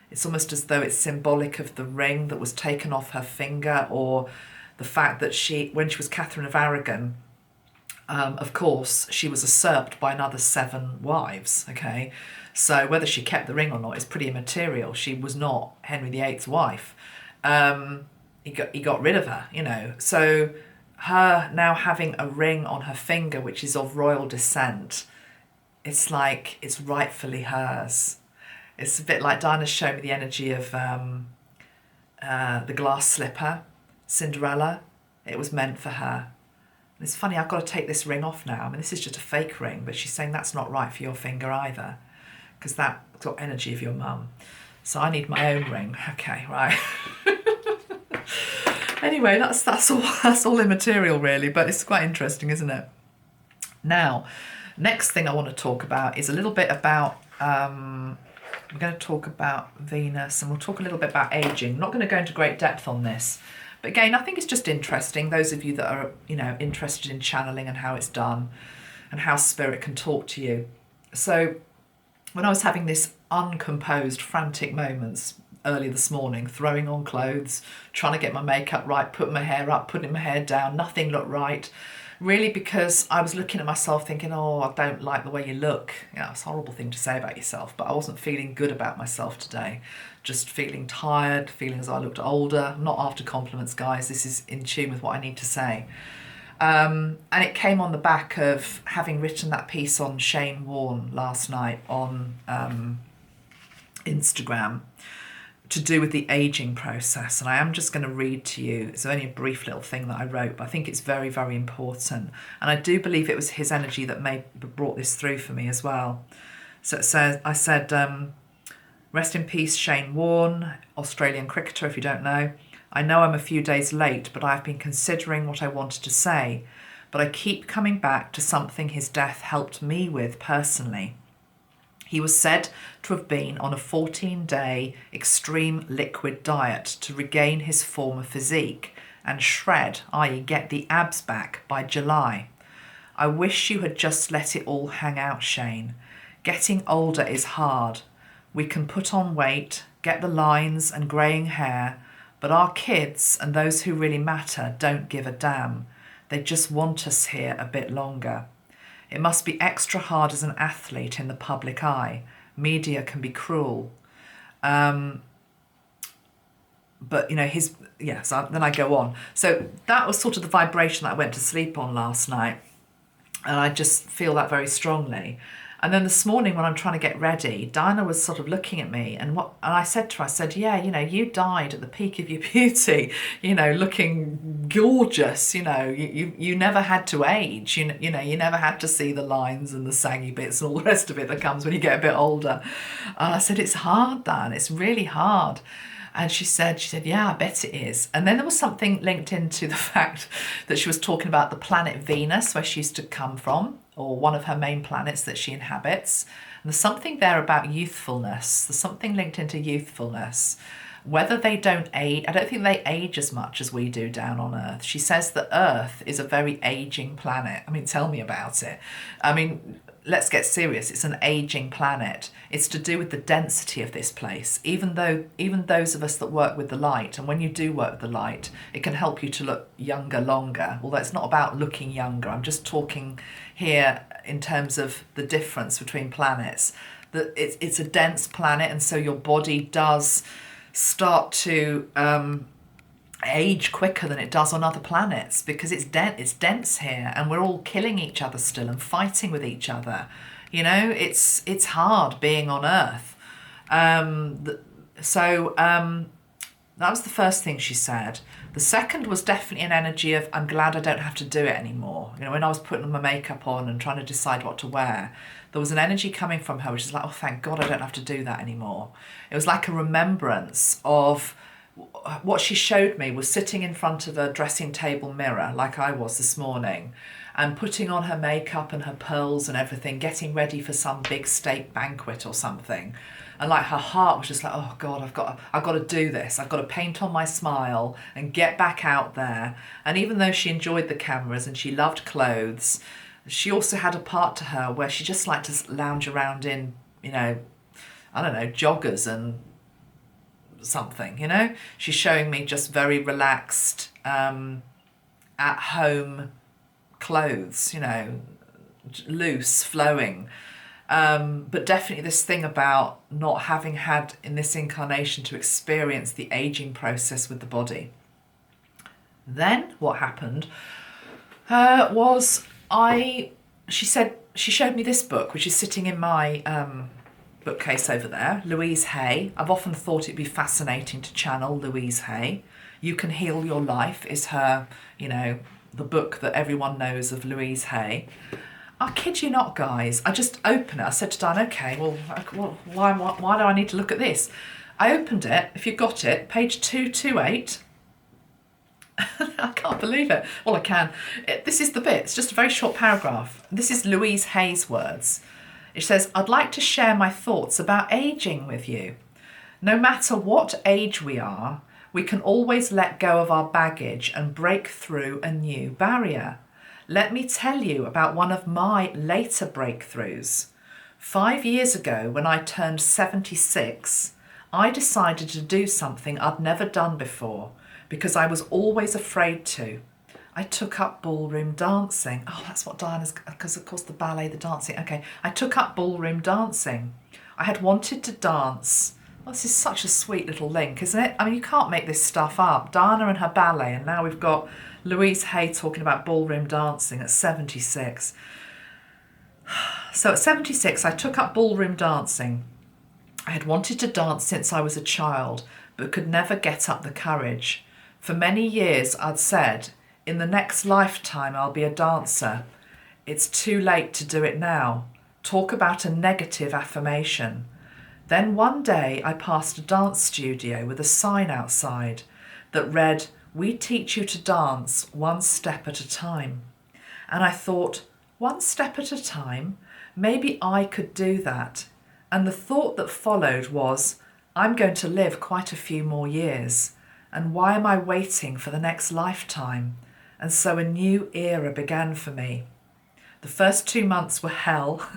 It's almost as though it's symbolic of the ring that was taken off her finger, or the fact that when she was Catherine of Aragon, of course, she was usurped by another 7 wives, okay? So whether she kept the ring or not is pretty immaterial. She was not Henry VIII's wife. He got rid of her, you know. So her now having a ring on her finger, which is of royal descent, it's like it's rightfully hers. It's a bit like Diana's showing me the energy of the glass slipper, Cinderella. It was meant for her. And it's funny, I've got to take this ring off now. I mean, this is just a fake ring, but she's saying that's not right for your finger either, because that's got energy of your mum. So I need my own ring. Okay, right. Anyway, that's all immaterial really, but it's quite interesting, isn't it? Now, next thing I want to talk about is a little bit about, we're going to talk about Venus, and we'll talk a little bit about aging. I'm not going to go into great depth on this, but again, I think it's just interesting, those of you that are, you know, interested in channeling and how it's done and how spirit can talk to you. So when I was having this uncomposed, frantic moments early this morning, throwing on clothes, trying to get my makeup right, putting my hair up, putting my hair down, nothing looked right. Really, because I was looking at myself thinking, oh, I don't like the way you look. Yeah, it's a horrible thing to say about yourself, but I wasn't feeling good about myself today. Just feeling tired, feeling as I looked older. I'm not after compliments, guys. This is in tune with what I need to say. And it came on the back of having written that piece on Shane Warne last night on Instagram, to do with the aging process. And I am just going to read to you, it's only a brief little thing that I wrote, but I think it's very, very important. And I do believe it was his energy that brought this through for me as well. So it says, I said, rest in peace, Shane Warne, Australian cricketer, if you don't know. I know I'm a few days late, but I've been considering what I wanted to say. But I keep coming back to something his death helped me with personally. He was said to have been on a 14-day extreme liquid diet to regain his former physique and shred, i.e. get the abs back, by July. I wish you had just let it all hang out, Shane. Getting older is hard. We can put on weight, get the lines and greying hair, but our kids and those who really matter don't give a damn. They just want us here a bit longer. It must be extra hard as an athlete in the public eye. Media can be cruel. But, you know, so then I go on. So that was sort of the vibration that I went to sleep on last night. And I just feel that very strongly. And then this morning when I'm trying to get ready, Diana was sort of looking at me, and I said to her, I said, yeah, you know, you died at the peak of your beauty, you know, looking gorgeous, you know, you never had to age, you know, you never had to see the lines and the saggy bits and all the rest of it that comes when you get a bit older. And I said, it's hard, Dan, it's really hard. And she said, yeah, I bet it is. And then there was something linked into the fact that she was talking about the planet Venus, where she used to come from, or one of her main planets that she inhabits. And there's something there about youthfulness. There's something linked into youthfulness. Whether they don't age, I don't think they age as much as we do down on Earth. She says that Earth is a very aging planet. I mean, tell me about it. I mean, let's get serious. It's an aging planet. It's to do with the density of this place. Even those of us that work with the light, and when you do work with the light, it can help you to look younger longer. Although it's not about looking younger. I'm just talking here in terms of the difference between planets. That it's a dense planet, and so your body does start to age quicker than it does on other planets, because it's dense here, and we're all killing each other still and fighting with each other. You know, it's hard being on Earth. That was the first thing she said. The second was definitely an energy of, I'm glad I don't have to do it anymore. You know, when I was putting my makeup on and trying to decide what to wear, there was an energy coming from her, which is like, oh, thank God I don't have to do that anymore. It was like a remembrance of what she showed me was sitting in front of a dressing table mirror, like I was this morning, and putting on her makeup and her pearls and everything, getting ready for some big state banquet or something. And like her heart was just like, oh God, I've got to do this. I've got to paint on my smile and get back out there. And even though she enjoyed the cameras and she loved clothes, she also had a part to her where she just liked to lounge around in, you know, I don't know, joggers and something, you know. She's showing me just very relaxed, at home clothes, you know, loose, flowing. But definitely this thing about not having had in this incarnation to experience the aging process with the body. Then what happened was she showed me this book, which is sitting in my bookcase over there, Louise Hay. I've often thought it'd be fascinating to channel Louise Hay. You Can Heal Your Life is her, you know, the book that everyone knows of Louise Hay. I kid you not, guys. I just opened it. I said to Dan, okay, well, why do I need to look at this? I opened it. If you've got it, page 228. I can't believe it. Well, I can. This is the bit. It's just a very short paragraph. This is Louise Hay's words. It says, I'd like to share my thoughts about aging with you. No matter what age we are, we can always let go of our baggage and break through a new barrier. Let me tell you about one of my later breakthroughs. 5 years ago, when I turned 76, I decided to do something I'd never done before because I was always afraid to. I took up ballroom dancing. Oh, that's what Diana's, because of course the ballet, the dancing. Okay, I took up ballroom dancing. I had wanted to dance. Well, this is such a sweet little link, isn't it? I mean, you can't make this stuff up. Diana and her ballet, and now we've got Louise Hay talking about ballroom dancing at 76. So at 76, I took up ballroom dancing. I had wanted to dance since I was a child, but could never get up the courage. For many years, I'd said, in the next lifetime, I'll be a dancer. It's too late to do it now. Talk about a negative affirmation. Then one day I passed a dance studio with a sign outside that read, we teach you to dance one step at a time. And I thought, one step at a time? Maybe I could do that. And the thought that followed was, I'm going to live quite a few more years. And why am I waiting for the next lifetime? And so a new era began for me. The first 2 months were hell.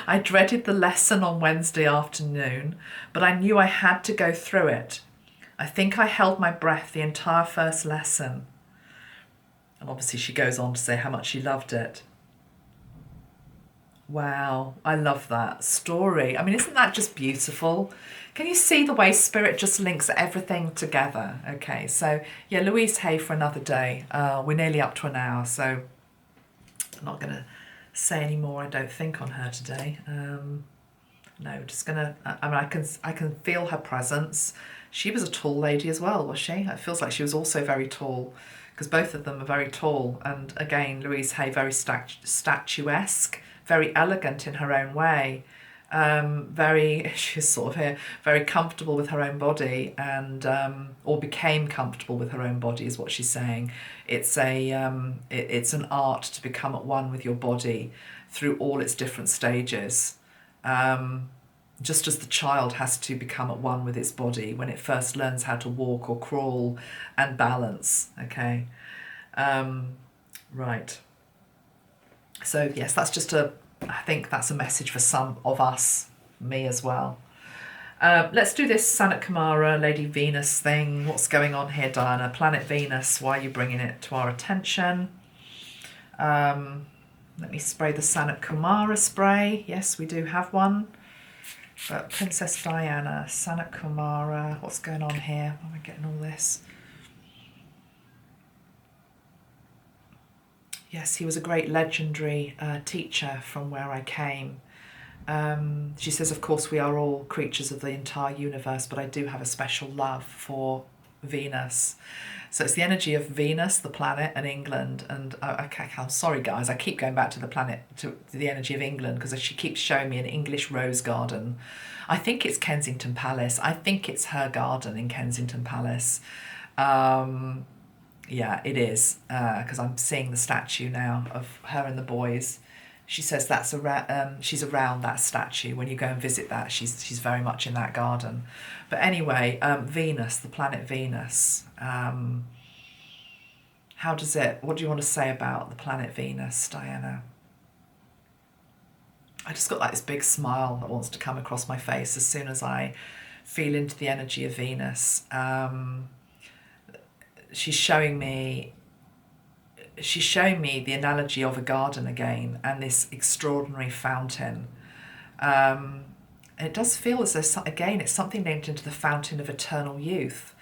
I dreaded the lesson on Wednesday afternoon, but I knew I had to go through it. I think I held my breath the entire first lesson. And obviously she goes on to say how much she loved it. Wow, I love that story. I mean, isn't that just beautiful? Can you see the way spirit just links everything together? Okay, so yeah, Louise Hay for another day. We're nearly up to an hour, so I'm not going to say any more, I don't think, on her today. No, just going to, I mean, I can feel her presence. She was a tall lady as well, was she? It feels like she was also very tall, because both of them are very tall. And again, Louise Hay, very statuesque, very elegant in her own way. She's sort of here, very comfortable with her own body, and or became comfortable with her own body is what she's saying. It's it's an art to become at one with your body through all its different stages. Just as the child has to become at one with its body when it first learns how to walk or crawl and balance. Okay, right. So yes, that's just I think that's a message for some of us, me as well. Let's do this Sanat Kumara, Lady Venus thing. What's going on here, Diana? Planet Venus, why are you bringing it to our attention? Let me spray the Sanat Kumara spray. Yes, we do have one. But Princess Diana, Sanat Kumara, what's going on here? Why am I getting all this? Yes, he was a great legendary teacher from where I came. She says, of course, we are all creatures of the entire universe, but I do have a special love for Venus. So it's the energy of Venus, the planet, and England. And I'm sorry, guys, I keep going back to the planet, to the energy of England, because she keeps showing me an English rose garden. I think it's Kensington Palace. I think it's her garden in Kensington Palace. Yeah, it is, because I'm seeing the statue now of her and the boys. She says that's she's around that statue. When you go and visit that, she's very much in that garden. But anyway, Venus, the planet Venus. What do you want to say about the planet Venus, Diana? I just got like this big smile that wants to come across my face as soon as I feel into the energy of Venus. She's showing me the analogy of a garden again, and this extraordinary fountain. And it does feel as though, again, it's something linked into the fountain of eternal youth.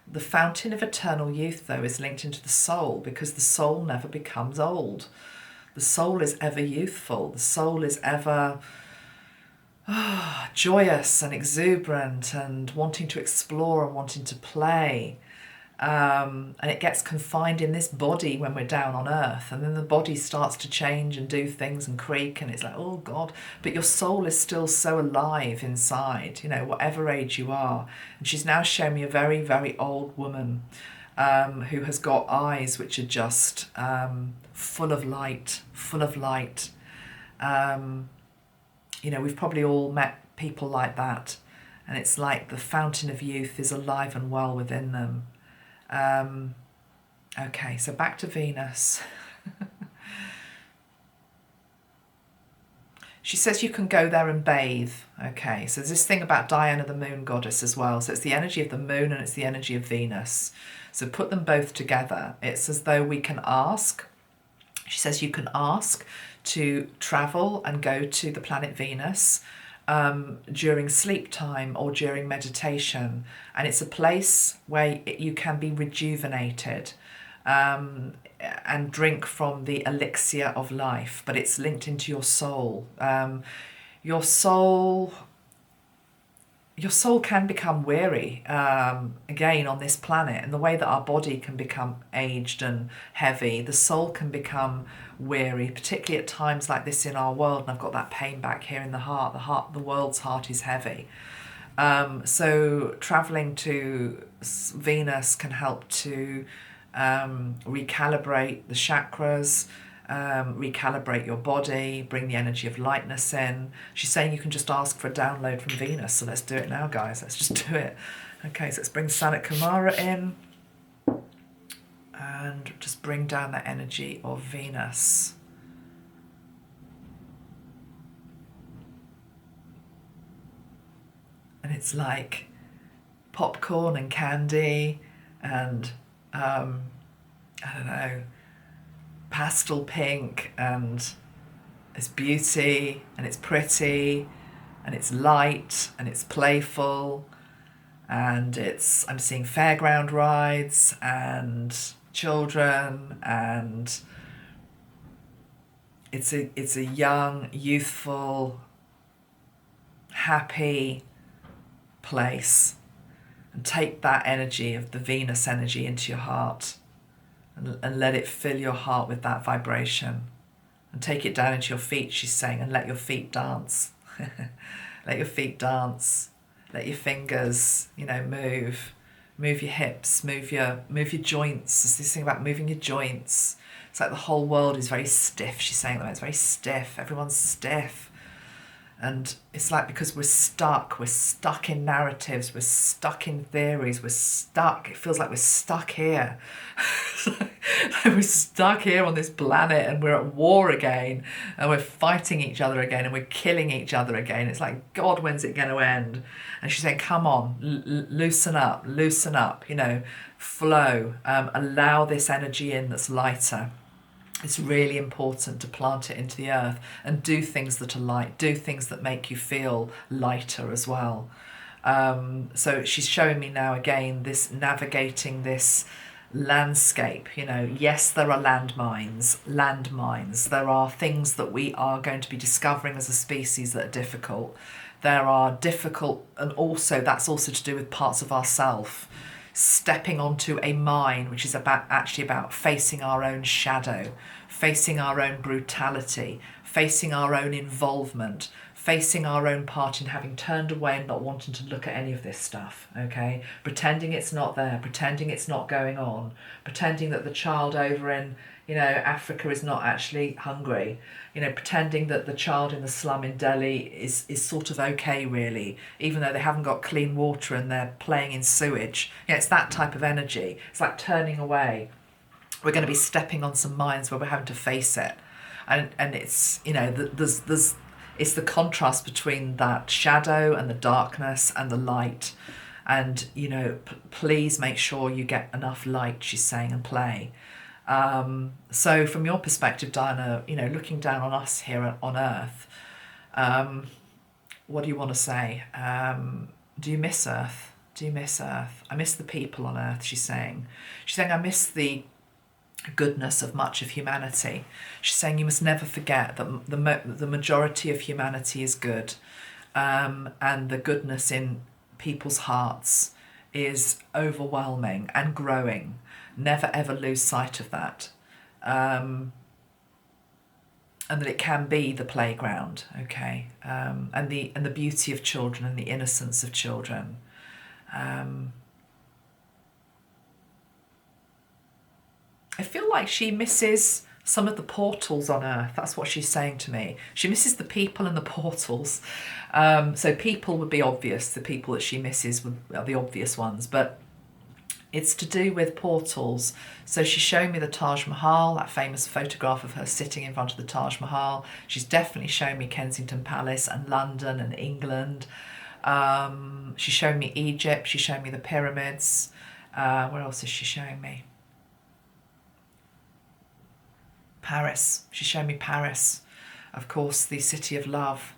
The fountain of eternal youth, though, is linked into the soul, because the soul never becomes old. The soul is ever youthful. The soul is ever joyous and exuberant and wanting to explore and wanting to play. And it gets confined in this body when we're down on earth, and then the body starts to change and do things and creak, and it's like, oh God, but your soul is still so alive inside, whatever age you are. And she's now showing me a very, very old woman who has got eyes which are just full of light. We've probably all met people like that, and it's like the fountain of youth is alive and well within them. Okay, so back to Venus. She says you can go there and bathe. Okay, so there's this thing about Diana, the moon goddess, as well. So it's the energy of the moon and it's the energy of Venus. So put them both together. It's as though we can ask. She says you can ask to travel and go to the planet Venus during sleep time or during meditation, and it's a place where you can be rejuvenated and drink from the elixir of life, but it's linked into your soul. Your soul can become weary again on this planet, and the way that our body can become aged and heavy, the soul can become weary, particularly at times like this in our world. And I've got that pain back here in the heart. The world's heart is heavy. So traveling to Venus can help to recalibrate the chakras, recalibrate your body, bring the energy of lightness in. She's saying you can just ask for a download from Venus. So let's do it now, guys. Let's just do it. Okay, so let's bring Sanat Kumara in and just bring down that energy of Venus. And it's like popcorn and candy and I don't know, pastel pink, and it's beauty and it's pretty and it's light and it's playful, and I'm seeing fairground rides and children, and it's a young, youthful, happy place. And take that energy of the Venus energy into your heart and let it fill your heart with that vibration, and take it down into your feet, she's saying, and let your feet dance. Let your feet dance. Let your fingers, move your hips, move your joints. There's this thing about moving your joints. It's like the whole world is very stiff. She's saying that it's very stiff. Everyone's stiff. And it's like because we're stuck in narratives, we're stuck in theories, it feels like we're stuck here. We're stuck here on this planet, and we're at war again, and we're fighting each other again, and we're killing each other again. It's like, God, when's it going to end? And she's saying, come on, loosen up, flow, allow this energy in that's lighter. It's really important to plant it into the earth and do things that are light, do things that make you feel lighter as well. So she's showing me now again this navigating this landscape. You know, yes, there are landmines. There are things that we are going to be discovering as a species that are difficult. There are difficult, and also that's also to do with parts of ourself stepping onto a mine, which is actually about facing our own shadow, facing our own brutality, facing our own involvement, facing our own part in having turned away and not wanting to look at any of this stuff, okay? Pretending it's not there, pretending it's not going on, pretending that the child over in, you know, Africa is not actually hungry, you know, pretending that the child in the slum in Delhi is sort of okay, really, even though they haven't got clean water and they're playing in sewage. You know, it's that type of energy. It's like turning away. We're going to be stepping on some mines where we're having to face it. And it's, you know, it's the contrast between that shadow and the darkness and the light. And, you know, please make sure you get enough light, she's saying, and play. So from your perspective, Diana, you know, looking down on us here on Earth, what do you want to say? Do you miss Earth? Do you miss Earth? I miss the people on Earth, she's saying. She's saying, I miss the goodness of much of humanity. She's saying you must never forget that the majority of humanity is good, and the goodness in people's hearts is overwhelming and growing. Never ever lose sight of that, and that it can be the playground, okay, and the beauty of children and the innocence of children. I feel like she misses some of the portals on Earth. That's what she's saying to me. She misses the people and the portals. So people would be obvious. The people that she misses are the obvious ones. But it's to do with portals. So she's showing me the Taj Mahal, that famous photograph of her sitting in front of the Taj Mahal. She's definitely shown me Kensington Palace and London and England. She's shown me Egypt. She's shown me the pyramids. Where else is she showing me? Paris. She's shown me Paris, of course, the city of love.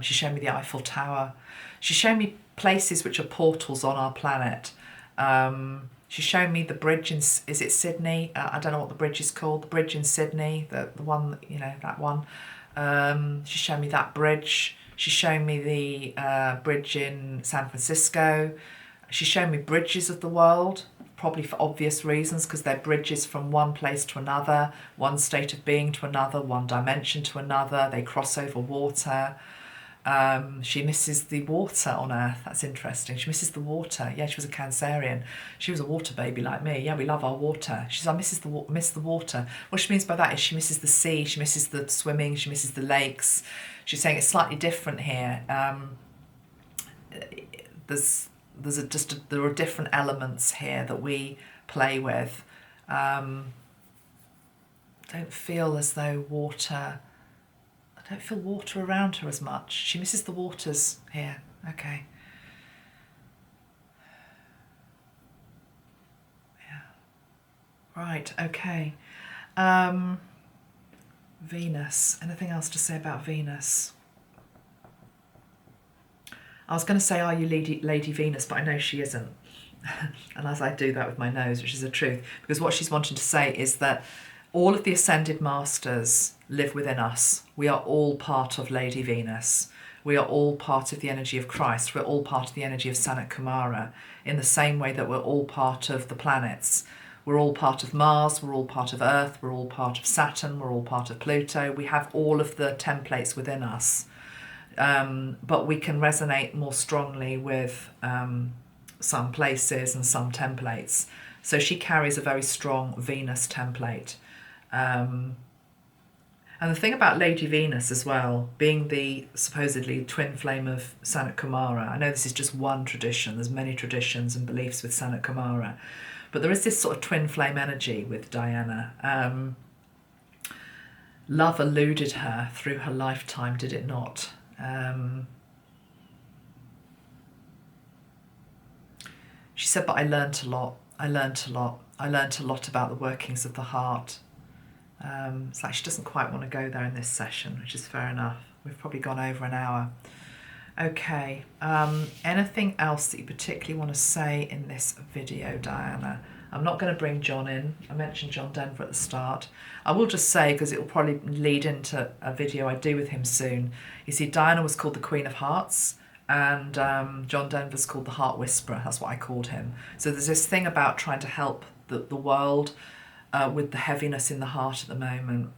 She's shown me the Eiffel Tower. She's shown me places which are portals on our planet. She's shown me the bridge in, is it Sydney? I don't know what the bridge is called. The bridge in Sydney, the one, you know, that one. She's shown me that bridge. She's shown me the bridge in San Francisco. She's shown me bridges of the world, probably for obvious reasons, because they're bridges from one place to another, one state of being to another, one dimension to another. They cross over water. She misses the water on Earth. That's interesting. She misses the water. Yeah, she was a Cancerian. She was a water baby like me. Yeah, we love our water. She says, I miss the water. What she means by that is she misses the sea, she misses the swimming, she misses the lakes. She's saying it's slightly different here. There are different elements here that we play with. Don't feel as though water. I don't feel water around her as much. She misses the waters here. Okay. Yeah. Right. Okay. Venus. Anything else to say about Venus? I was going to say, are you Lady Venus, but I know she isn't. And as I do that with my nose, which is the truth, because what she's wanting to say is that all of the ascended masters live within us. We are all part of Lady Venus. We are all part of the energy of Christ. We're all part of the energy of Sanat Kumara, in the same way that we're all part of the planets. We're all part of Mars, we're all part of Earth, we're all part of Saturn, we're all part of Pluto. We have all of the templates within us. But we can resonate more strongly with some places and some templates. So she carries a very strong Venus template. And the thing about Lady Venus as well, being the supposedly twin flame of Sanat Kumara, I know this is just one tradition, there's many traditions and beliefs with Sanat Kumara, but there is this sort of twin flame energy with Diana. Love eluded her through her lifetime, did it not? She said, but I learnt a lot. I learnt a lot about the workings of the heart. It's like she doesn't quite want to go there in this session, which is fair enough. We've probably gone over an hour. Okay, anything else that you particularly want to say in this video, Diana? I'm not going to bring John in. I mentioned John Denver at the start. I will just say, because it will probably lead into a video I do with him soon. You see, Diana was called the Queen of Hearts, and John Denver's called the Heart Whisperer. That's what I called him. So there's this thing about trying to help the world with the heaviness in the heart at the moment.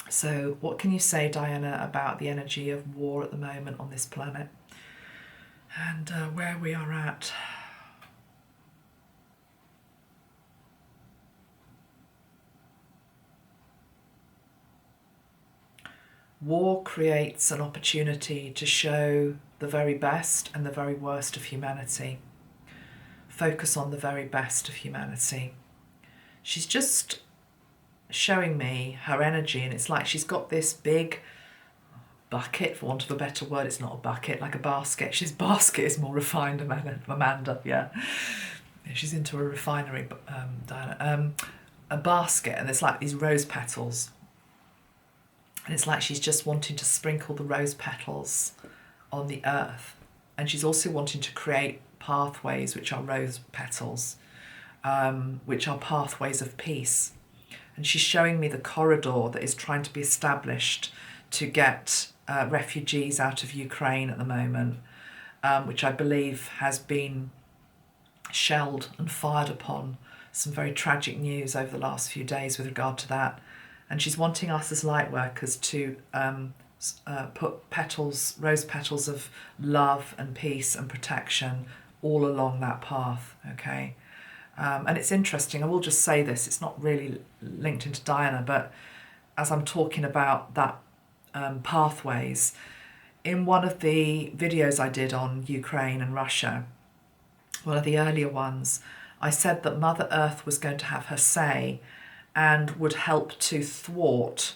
So what can you say, Diana, about the energy of war at the moment on this planet and where we are at? War creates an opportunity to show the very best and the very worst of humanity. Focus on the very best of humanity. She's just showing me her energy, and it's like she's got this big bucket, for want of a better word. It's not a bucket, like a basket. She's basket is more refined, Amanda, yeah. She's into a refinery, Diana. A basket, and it's like these rose petals. And it's like she's just wanting to sprinkle the rose petals on the earth. And she's also wanting to create pathways, which are rose petals, which are pathways of peace. And she's showing me the corridor that is trying to be established to get refugees out of Ukraine at the moment, which I believe has been shelled and fired upon. Some very tragic news over the last few days with regard to that. And she's wanting us as light workers to put petals, rose petals of love and peace and protection all along that path, okay? And it's interesting, I will just say this, it's not really linked into Diana, but as I'm talking about that pathways, in one of the videos I did on Ukraine and Russia, one of the earlier ones, I said that Mother Earth was going to have her say and would help to thwart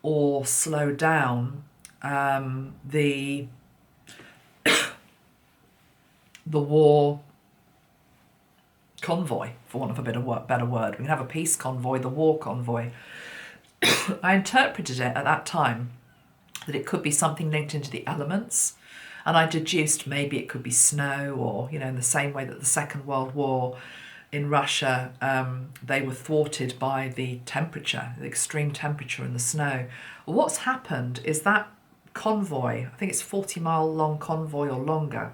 or slow down the war convoy, for want of a better word. We can have a peace convoy, the war convoy. I interpreted it at that time that it could be something linked into the elements, and I deduced maybe it could be snow, or, you know, in the same way that the Second World War in Russia, they were thwarted by the temperature, the extreme temperature and the snow. Well, what's happened is that convoy, I think it's 40-mile long convoy or longer,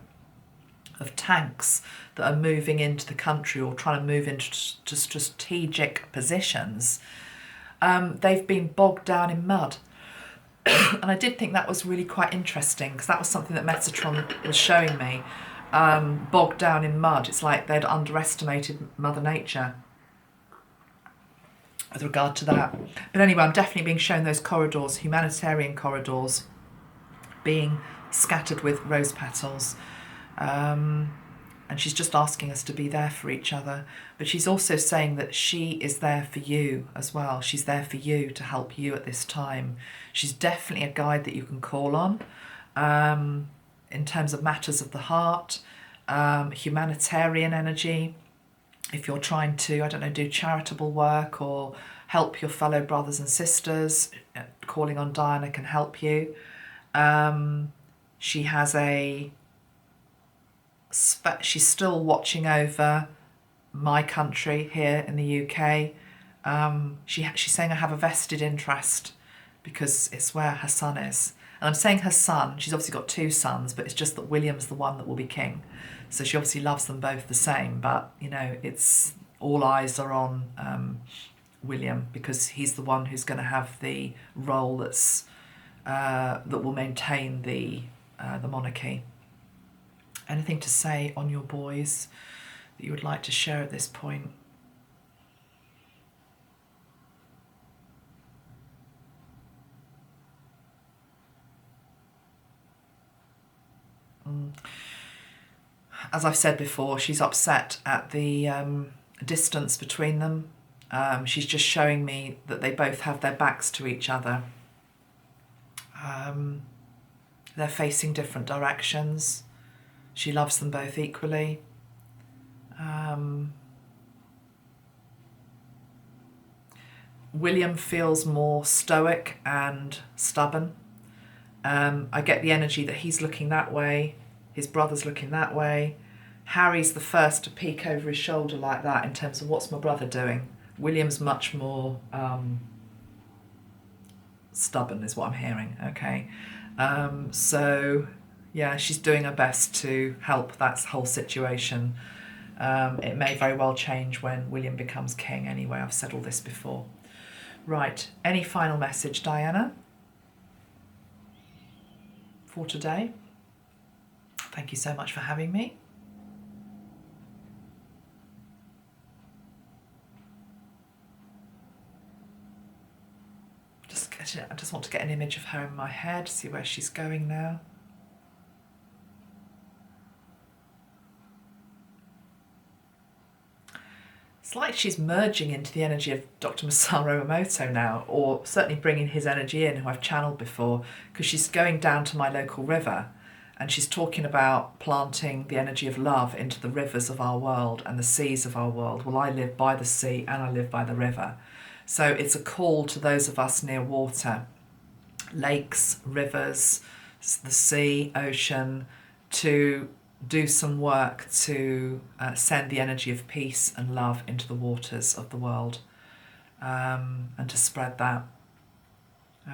of tanks that are moving into the country or trying to move into strategic positions, they've been bogged down in mud. And I did think that was really quite interesting, because that was something that Metatron was showing me. Bogged down in mud. It's like they'd underestimated Mother Nature with regard to that. But anyway, I'm definitely being shown those corridors, humanitarian corridors, being scattered with rose petals. And she's just asking us to be there for each other. But she's also saying that she is there for you as well. She's there for you, to help you at this time. She's definitely a guide that you can call on. In terms of matters of the heart, humanitarian energy, if you're trying to, I don't know, do charitable work or help your fellow brothers and sisters, calling on Diana can help you. She has she's still watching over my country here in the UK. She's saying I have a vested interest because it's where her son is. And I'm saying her son, she's obviously got two sons, but it's just that William's the one that will be king. So she obviously loves them both the same, but, you know, it's all eyes are on William, because he's the one who's going to have the role that's that will maintain the monarchy. Anything to say on your boys that you would like to share at this point? As I've said before, she's upset at the distance between them. She's just showing me that they both have their backs to each other. They're facing different directions. She loves them both equally. William feels more stoic and stubborn. I get the energy that he's looking that way, his brother's looking that way. Harry's the first to peek over his shoulder like that in terms of what's my brother doing. William's much more stubborn is what I'm hearing, okay? So, yeah, she's doing her best to help that whole situation. It may very well change when William becomes king anyway. I've said all this before. Right, any final message, Diana, for today? Thank you so much for having me. I just want to get an image of her in my head, see where she's going now. It's like she's merging into the energy of Dr. Masaru Emoto now, or certainly bringing his energy in, who I've channeled before, because she's going down to my local river and she's talking about planting the energy of love into the rivers of our world and the seas of our world. Well, I live by the sea and I live by the river. So it's a call to those of us near water, lakes, rivers, the sea, ocean, to do some work to send the energy of peace and love into the waters of the world, and to spread that.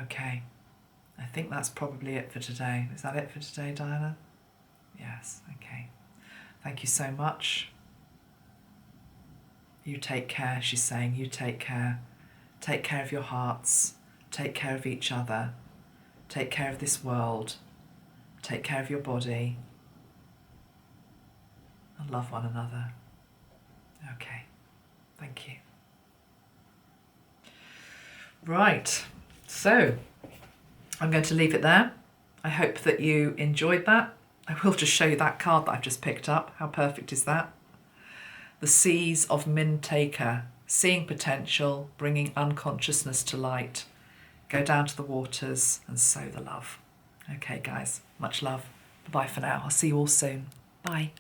Okay, I think that's probably it for today. Is that it for today, Diana? Yes, okay. Thank you so much. You take care, she's saying. You take care. Take care of your hearts. Take care of each other. Take care of this world. Take care of your body. And love one another. Okay. Thank you. Right. So, I'm going to leave it there. I hope that you enjoyed that. I will just show you that card that I've just picked up. How perfect is that? The Seas of Min Taker. Seeing potential, bringing unconsciousness to light. Go down to the waters and sow the love. Okay, guys. Much love. Bye for now. I'll see you all soon. Bye.